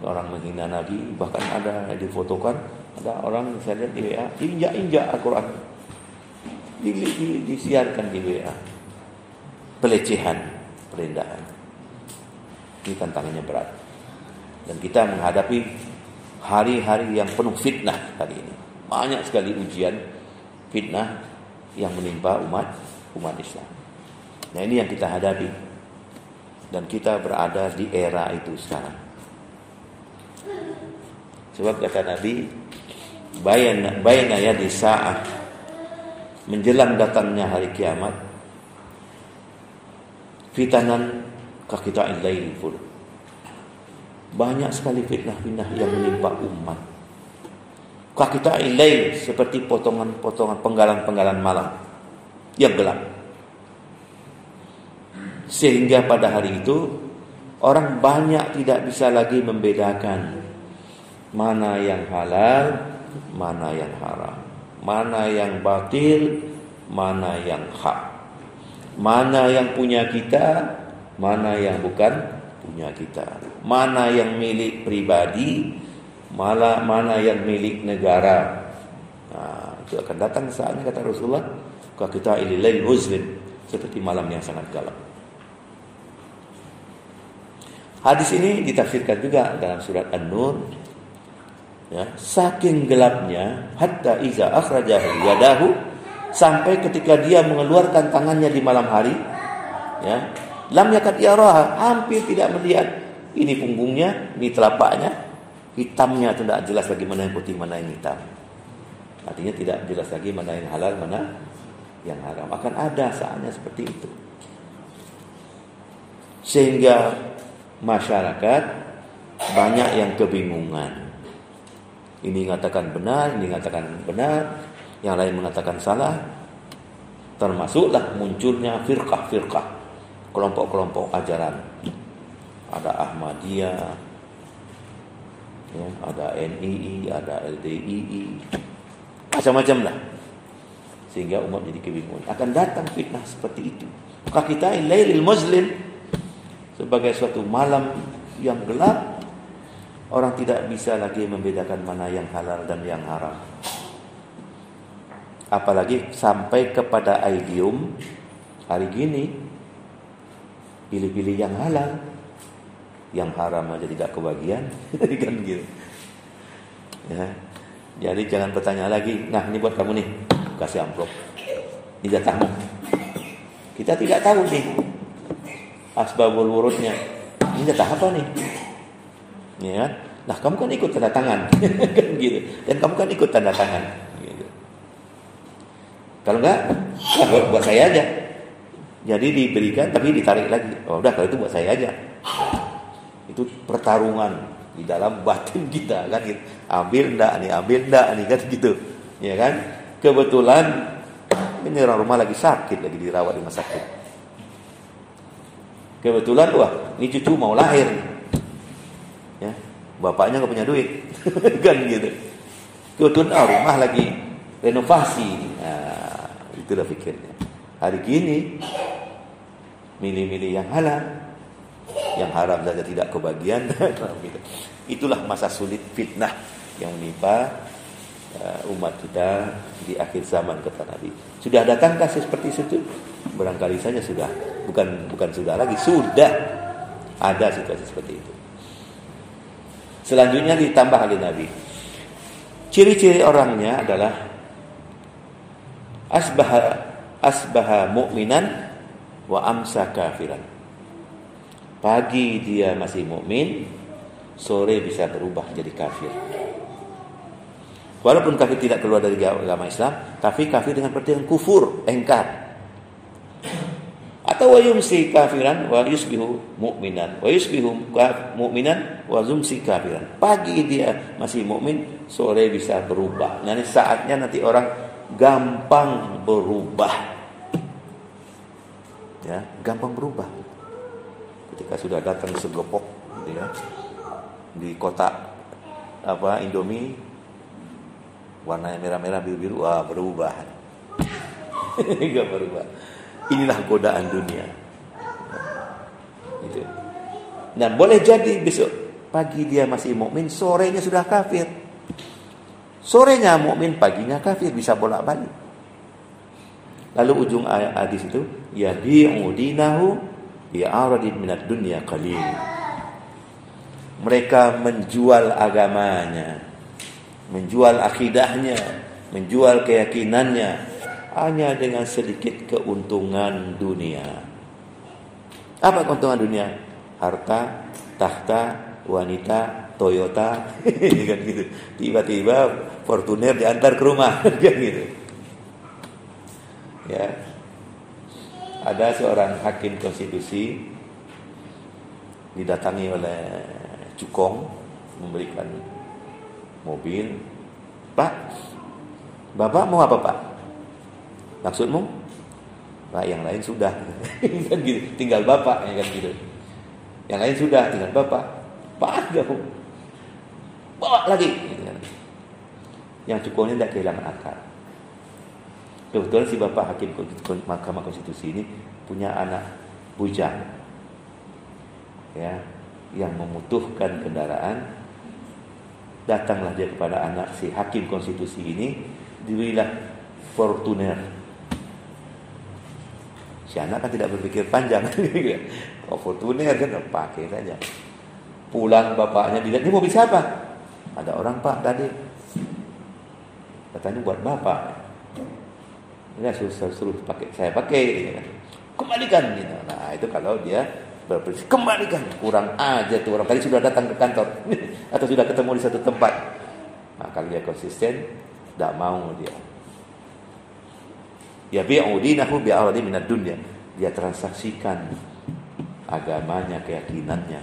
S1: orang menghina Nabi, bahkan ada difotokan, ada orang saya lihat di WA injak-injak Al-Quran, disiarkan di WA, pelecehan, perendahan. Ini tantangannya berat, dan kita menghadapi hari-hari yang penuh fitnah hari ini. Banyak sekali ujian fitnah yang menimpa umat Islam. Nah, ini yang kita hadapi, dan kita berada di era itu sekarang. Sebab kata Nabi, bayna yadi sa'ah, menjelang datangnya hari kiamat, fitanan kakita'il lail ful. Banyak sekali fitnah-fitnah yang menimpa umat. Kakita'il lail, seperti potongan-potongan penggalan-penggalan malam yang gelap. Sehingga pada hari itu orang banyak tidak bisa lagi membedakan mana yang halal, mana yang haram, mana yang batil, mana yang hak, mana yang punya kita, mana yang bukan punya kita, mana yang milik pribadi, mana yang milik negara. Nah, itu akan datang saatnya, kata Rasulullah, kita ililai muslim, seperti malam yang sangat gelap. Hadis ini ditafsirkan juga dalam surat An-Nur, ya, saking gelapnya, hatta iza akhrajahu yadahu, sampai ketika dia mengeluarkan tangannya di malam hari, ya, lam yakad yaraha, hampir tidak melihat. Ini punggungnya, ini telapaknya, hitamnya itu tidak jelas lagi mana yang putih, mana yang hitam. Artinya tidak jelas lagi mana yang halal, mana yang haram. Akan ada saatnya seperti itu, sehingga masyarakat banyak yang kebingungan. Ini mengatakan benar, ini mengatakan benar, yang lain mengatakan salah. Termasuklah munculnya firqah-firqah, kelompok-kelompok ajaran. Ada Ahmadiyah, ya, ada NII, ada LDII, macam-macam lah. Sehingga umat jadi kebingungan. Akan datang fitnah seperti itu. Maka kita lailil muslim, sebagai suatu malam yang gelap, orang tidak bisa lagi membedakan mana yang halal dan yang haram. Apalagi sampai kepada idiom hari gini, pilih-pilih yang halal, yang haram aja tidak kebagian. Kan gitu. Ya. Jadi jangan bertanya lagi, nah ini buat kamu nih, kasih amplop, ini jatahmu. Kita tidak tahu nih asbabul wurudnya. Ini jatah apa nih? Ya kan? Nah, kamu kan ikut tanda tangan. Kan gitu. Dan kamu kan ikut tanda tangan gitu. Kalau enggak, buat saya aja. Jadi diberikan tapi ditarik lagi. Oh, udah kalau itu buat saya aja. Itu pertarungan di dalam batin kita kan gitu. Ambil enggak nih kan gitu. Ya kan? Kebetulan ini orang rumah lagi sakit, lagi dirawat di rumah sakit. Kebetulan ini cucu mau lahir nih. Ya. Bapaknya enggak punya duit. Kan gitu. Kebetulan rumah lagi renovasi. Nah, itulah pikirnya. Hari gini milih-milih yang halal, yang haram saja tidak kebagian. Itulah masa sulit fitnah yang menimpa umat kita di akhir zaman, kata Nabi. Sudah datang kasus seperti itu? Barangkali saja sudah. Bukan sudah lagi, sudah ada situasi seperti itu. Selanjutnya ditambah oleh Nabi. Ciri-ciri orangnya adalah asbaha mu'minan wa amsa kafiran. Pagi dia masih mukmin, sore bisa berubah jadi kafir. Walaupun kafir tidak keluar dari agama Islam, tapi kafir dengan pertanyaan kufur, engkar. Atau wa yumsi kafiran wa yusbihu mu'minan, wa yusbihu mu'minan wa yumsi kafiran. Pagi dia masih mukmin, sore bisa berubah. Nanti saatnya nanti orang gampang berubah. Ya, gampang berubah. Ketika sudah datang segepok gitu ya, di kotak Indomie warnanya merah-merah biru-biru, berubah. Enggak berubah. Inilah godaan dunia. Gitu. Dan boleh jadi besok pagi dia masih mukmin, sorenya sudah kafir. Sorenya mukmin, paginya kafir, bisa bolak-balik. Lalu ujung ayat hadis itu, yabi'u dinahu bi'aradin minad dunya qalil. Mereka menjual agamanya, menjual akidahnya, menjual keyakinannya hanya dengan sedikit keuntungan dunia. Apa keuntungan dunia? Harta, tahta, wanita, Toyota, kan gitu. Tiba-tiba Fortuner diantar ke rumah, kan gitu. Ya, ada seorang hakim konstitusi didatangi oleh cukong memberikan mobil. Pak, Bapak mau apa Pak? Maksudmu? Pak, yang lain sudah. Kan gitu. Tinggal Bapak, kan gitu. Yang lain sudah, tinggal Bapak. Pak, kamu bawa lagi. Gitu kan. Yang cukongnya tidak kehilangan akal. Kebetulan si bapak hakim Mahkamah Konstitusi ini punya anak bujang, ya, yang membutuhkan kendaraan. Datanglah dia kepada anak si hakim konstitusi ini, diberilah Fortuner. Si anak kan tidak berpikir panjang. Fortuner kan pakai saja. Pulang bapaknya dilihat, ini mobil siapa? Ada orang Pak tadi. Katanya buat bapak. Ya suruh pakai, saya pakai, kembalikan gitu. Nah itu kalau dia berprinsip kembalikan, kurang aja tuh orang tadi sudah datang ke kantor atau sudah ketemu di satu tempat. Nah kalau dia konsisten, tidak mau dia. Ya bi'u dinahu bi'aradin minad dunya. Dia transaksikan agamanya, keyakinannya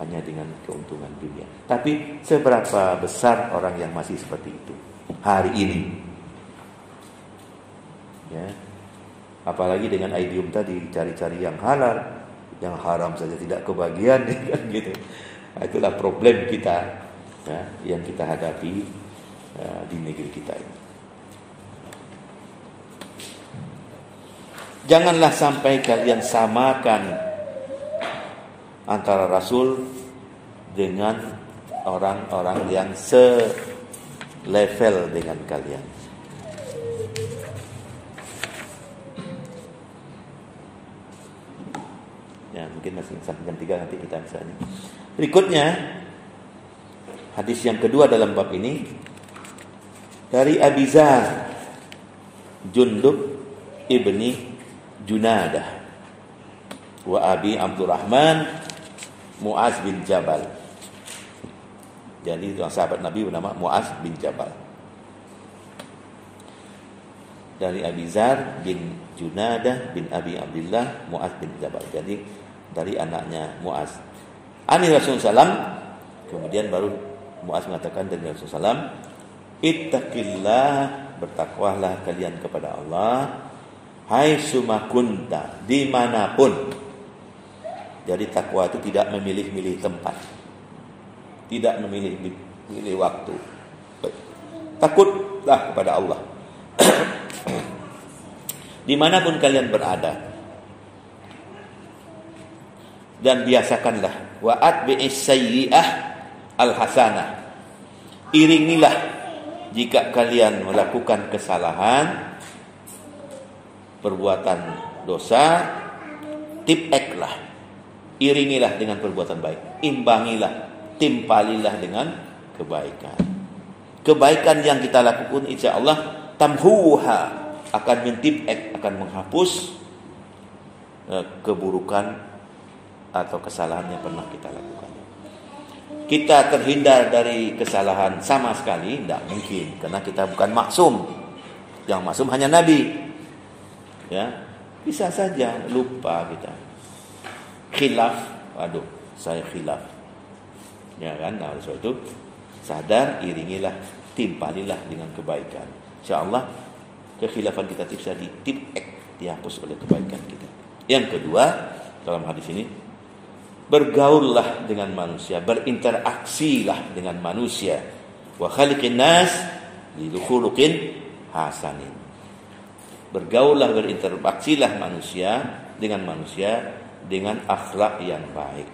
S1: hanya dengan keuntungan dunia. Tapi seberapa besar orang yang masih seperti itu hari ini? Ya. Apalagi dengan idiom tadi, cari-cari yang halal, yang haram saja tidak kebagian, kan gitu. Nah, itulah problem kita, ya, yang kita hadapi di negeri kita ini. Janganlah sampai kalian samakan antara Rasul dengan orang-orang yang selevel dengan kalian. Ya, mungkin masih sampai jam 3 nanti kita misalnya. Berikutnya hadis yang kedua dalam bab ini dari Abi Zar Jundub ibni Junadah. wa Abi Abdurrahman Muaz bin Jabal. Jadi itu sahabat Nabi bernama Muaz bin Jabal. Dari Abi Zar bin Junadah bin Abi Abdullah Muaz bin Jabal. Jadi dari anaknya Muaz. Ani Rasulullah SAW. Kemudian baru Muaz mengatakan dari Rasulullah SAW, ittaqillah, bertakwalah kalian kepada Allah, haitsuma kunta, dimanapun. Jadi takwa itu tidak memilih-milih tempat, tidak memilih waktu. Takutlah kepada Allah dimanapun kalian berada. Dan biasakanlah wa'at bi'is sayyi'ah al-hasanah, iringilah jika kalian melakukan kesalahan, perbuatan dosa, tipeklah, iringilah dengan perbuatan baik, imbangilah, timpalilah dengan kebaikan. Kebaikan yang kita lakukan insya Allah tamhuha, akan mentipek, akan menghapus keburukan atau kesalahan yang pernah kita lakukan. Kita terhindar dari kesalahan sama sekali tidak mungkin, karena kita bukan maksum. Yang maksum hanya Nabi. Ya, bisa saja lupa kita. Khilaf, aduh, saya khilaf. Ya kan, nah, oleh sebab itu sadar, iringilah, timpalilah dengan kebaikan. Insyaallah kekhilafan kita bisa dihapus oleh kebaikan kita. Yang kedua, dalam hadis ini, bergaullah dengan manusia, berinteraksilah dengan manusia. Wa khaliqin nas bi khuluqin hasanin. Bergaullah, berinteraksilah manusia dengan akhlak yang baik.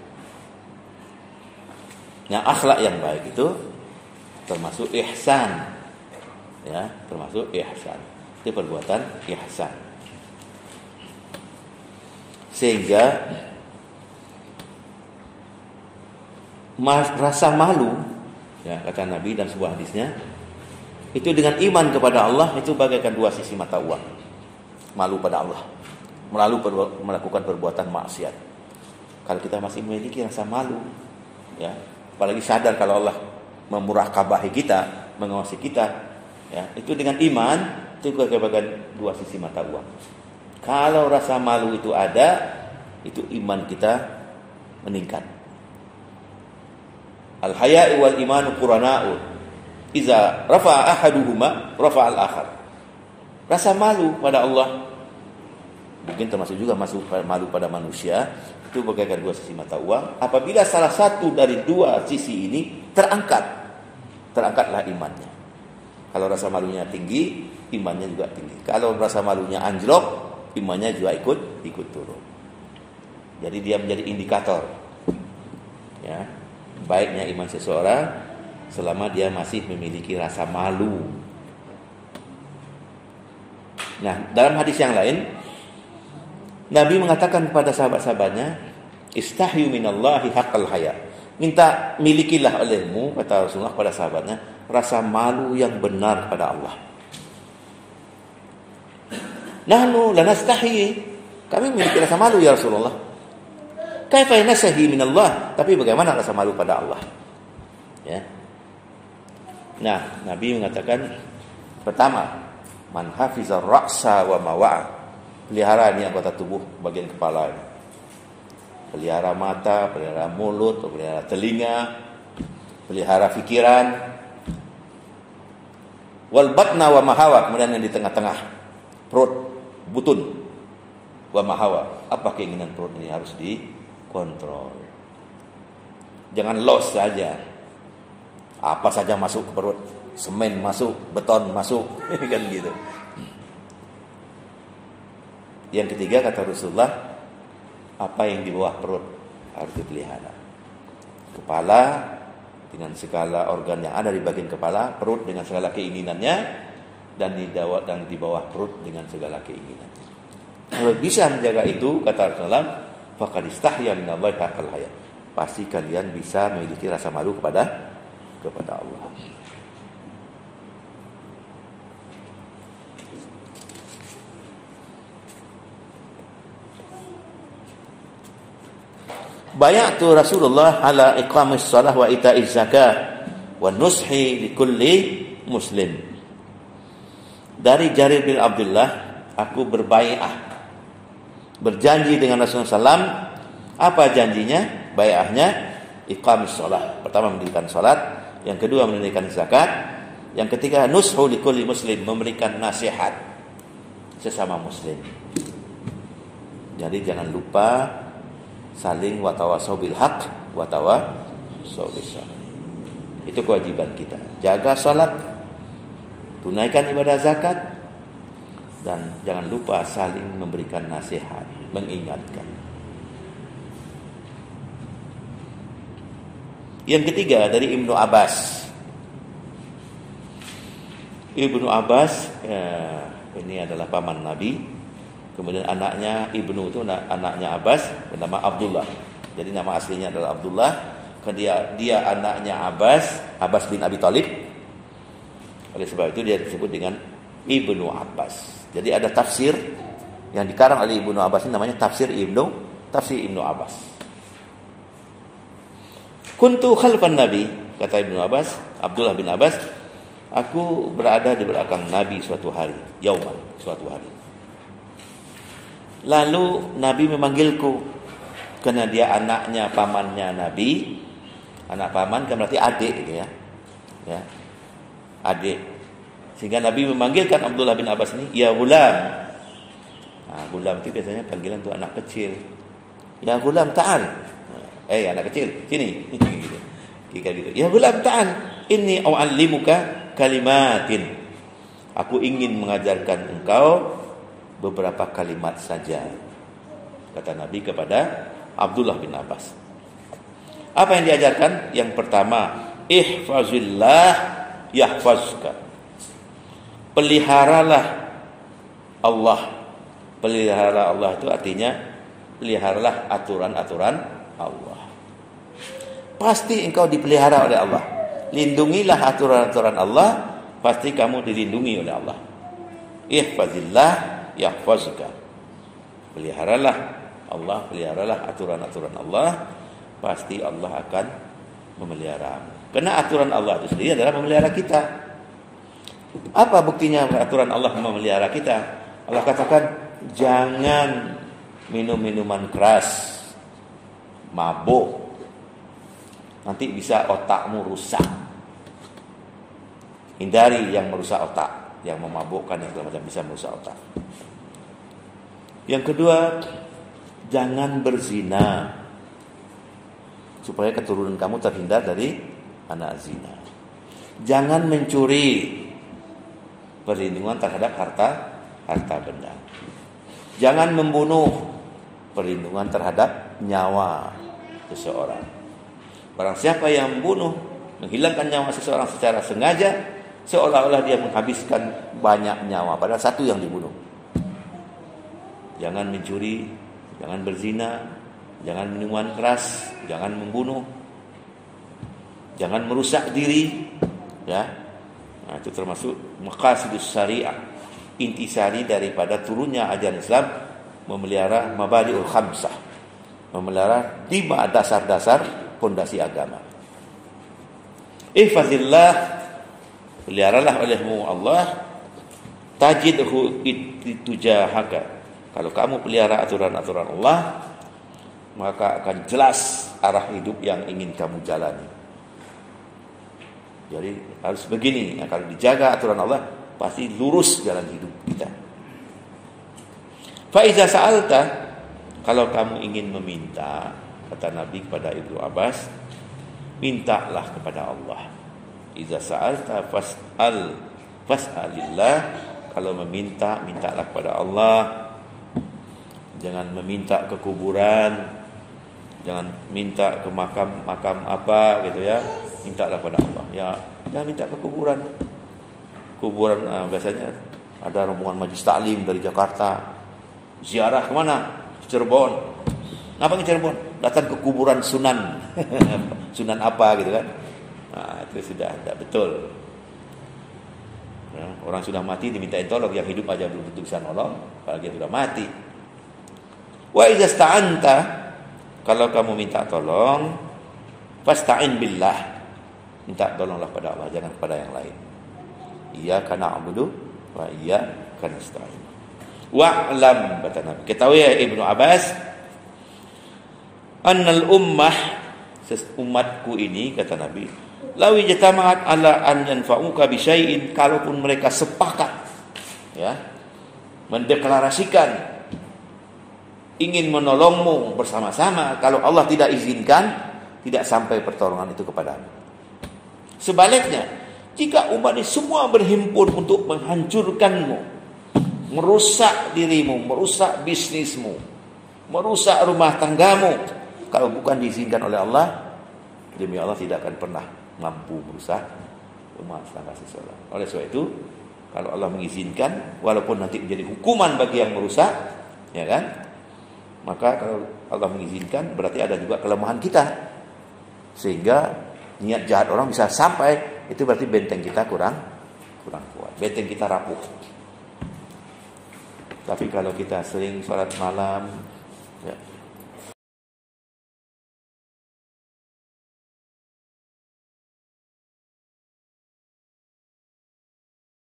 S1: Nah, akhlak yang baik itu termasuk ihsan. Ya, termasuk ihsan. Itu perbuatan ihsan. Sehingga rasa malu, ya, kata Nabi dan sebuah hadisnya, itu dengan iman kepada Allah itu bagaikan dua sisi mata uang. Malu pada Allah, melakukan perbuatan maksiat. Kalau kita masih memiliki rasa malu, ya, apalagi sadar kalau Allah memurakabahi kita, mengawasi kita, ya, itu dengan iman itu bagaikan dua sisi mata uang. Kalau rasa malu itu ada, itu iman kita meningkat. Al-haya'u wal imanu qurana'u. Iza rafa'a ahaduhuma rafa'al akhar. Rasa malu pada Allah, mungkin termasuk juga malu pada manusia, itu bagaikan dua sisi mata uang. Apabila salah satu dari dua sisi ini terangkatlah imannya. Kalau rasa malunya tinggi, imannya juga tinggi. Kalau rasa malunya anjlok, imannya juga ikut turun. Jadi dia menjadi indikator, ya, baiknya iman seseorang selama dia masih memiliki rasa malu. Nah, dalam hadis yang lain Nabi mengatakan kepada sahabat-sahabatnya, istahyu minallahi haqqal haya. Milikilah olehmu, kata Rasulullah kepada sahabatnya, rasa malu yang benar pada Allah. Nahnu lanastahi, kami memiliki rasa malu ya Rasulullah. Kaifa nasahi minallah, tapi bagaimana rasa malu pada Allah? Ya. Nah, Nabi mengatakan, pertama, man hafizar ra'sa wa mawa'a, pelihara ini anggota tubuh bagian kepala ini. Pelihara mata, pelihara mulut, pelihara telinga, pelihara pikiran. Wal batna wa mahawa, kemudian yang di tengah-tengah, perut, butun. Wa mahawa, apa keinginan perut ini harus dikontrol. Jangan los saja. Apa saja masuk ke perut, semen masuk, beton masuk, kan gitu. Yang ketiga kata Rasulullah, apa yang di bawah perut harus dipelihara. Kepala dengan segala organ yang ada di bagian kepala, perut dengan segala keinginannya, dan di bawah perut dengan segala keinginannya. Kalau bisa menjaga itu, kata Rasulullah, faqad istahya minallahi haqqal haya. Pasti kalian bisa memiliki rasa malu kepada Allah. bayatu Rasulullah ala iqamis shalah wa ita'iz zakah wa nushi likulli muslim. Dari Jarir bin Abdullah, aku berbai'ah, berjanji dengan Rasulullah SAW. Apa janjinya? Bai'ahnya iqamis shalah. Pertama mendirikan salat, yang kedua menunaikan zakat, yang ketiga nushu likulli muslim, memberikan nasihat sesama muslim. Jadi jangan lupa saling watawasau bil haq watawasau bis sabr. Itu kewajiban kita. Jaga salat, tunaikan ibadah zakat, dan jangan lupa saling memberikan nasihat, mengingatkan. Yang ketiga dari Ibnu Abbas. Ibnu Abbas ini adalah paman Nabi. Kemudian anaknya Ibnu itu anaknya Abbas bernama Abdullah. Jadi nama aslinya adalah Abdullah. Dia anaknya Abbas bin Abi Thalib. Oleh sebab itu dia disebut dengan Ibnu Abbas. Jadi ada tafsir yang dikarang oleh Ibnu Abbas ini namanya tafsir Ibnu Abbas. Kuntu khalfan Nabi, kata Ibnu Abbas, Abdullah bin Abbas, aku berada di belakang Nabi suatu hari, suatu hari. Lalu Nabi memanggilku, karena dia anaknya pamannya Nabi. Anak paman kan berarti adik gitu ya. Adik. Sehingga Nabi memanggilkan Abdullah bin Abbas ini, ya gulam. Nah, gulam itu biasanya panggilan untuk anak kecil. Ya gulam ta'al. Anak kecil, sini. Gitu. Ya gulam ta'al, inni u'allimuka kalimatin. Aku ingin mengajarkan engkau beberapa kalimat saja, kata Nabi kepada Abdullah bin Abbas. Apa yang diajarkan? Yang pertama, ihfazillah yahfazka. Peliharalah Allah. Pelihara Allah itu artinya peliharalah aturan-aturan Allah. Pasti engkau dipelihara oleh Allah. Lindungilah aturan-aturan Allah, pasti kamu dilindungi oleh Allah. Ihfazillah yahfazka. Peliharalah Allah, peliharalah aturan-aturan Allah, pasti Allah akan memeliharamu. Karena aturan Allah itu sendiri adalah memelihara kita. Apa buktinya aturan Allah memelihara kita? Allah katakan, jangan minum minuman keras, mabuk, nanti bisa otakmu rusak. Hindari yang merusak otak, yang memabukkan, yang segala macam bisa merusak otak. Yang kedua, jangan berzina, supaya keturunan kamu terhindar dari anak zina. Jangan mencuri, perlindungan terhadap harta benda. Jangan membunuh, perlindungan terhadap nyawa seseorang. Barang siapa yang membunuh, menghilangkan nyawa seseorang secara sengaja, seolah-olah dia menghabiskan banyak nyawa, padahal satu yang dibunuh. Jangan mencuri, jangan berzina, jangan minuman keras, jangan membunuh, jangan merusak diri, ya. Nah, itu termasuk maqasidus syariah, intisari daripada turunnya ajaran Islam, memelihara mabadi'ul khamsah, memelihara 5 dasar-dasar pondasi agama. Ihfazillah, peliharalah olehmu Allah, tajidhu tujahaka. Kalau kamu pelihara aturan-aturan Allah, maka akan jelas arah hidup yang ingin kamu jalani. Jadi harus begini, kalau dijaga aturan Allah, pasti lurus jalan hidup kita. Fa iza sa'alta, kalau kamu ingin meminta, kata Nabi kepada Ibnu Abbas, mintalah kepada Allah. Iza sa'alta fas'alillah, kalau meminta, mintalah kepada Allah. Jangan meminta ke kuburan, jangan minta ke makam apa gitu ya. Mintalah kepada Allah. Ya, jangan minta ke kuburan. Kuburan biasanya ada rombongan majlis taklim dari Jakarta, ziarah kemana? Cirebon. Ngapa ke Cirebon? Datang ke kuburan Sunan. Sunan apa gitu kan? Nah, itu sudah tidak betul. Ya, orang sudah mati dimintain tolong, yang hidup aja belum tentu bisa nolong, apalagi yang sudah mati. Wa idza sta'anta, kalau kamu minta tolong, fasta'in billah, minta tolonglah pada Allah, jangan kepada yang lain. Iyyaka na'budu wa iyyaka nasta'in. Wa'lam, kata Nabi, ketahui ya Ibnu Abbas, annal ummah, umatku ini, kata Nabi, lawi jatama'at ala an yanfa'uka bi syai'in, kalaupun mereka sepakat ya mendeklarasikan ingin menolongmu bersama-sama, kalau Allah tidak izinkan, tidak sampai pertolongan itu kepadamu. Sebaliknya, jika umat ini semua berhimpun untuk menghancurkanmu, merusak dirimu, merusak bisnismu, merusak rumah tanggamu, kalau bukan diizinkan oleh Allah, demi Allah tidak akan pernah mampu merusak rumah tangga seseorang. Oleh sebab itu, kalau Allah mengizinkan, walaupun nanti menjadi hukuman bagi yang merusak, ya kan? Maka kalau Allah mengizinkan, berarti ada juga kelemahan kita, sehingga niat jahat orang bisa sampai. Itu berarti benteng kita kurang kuat, benteng kita rapuh. Tapi kalau kita sering sholat malam, ya,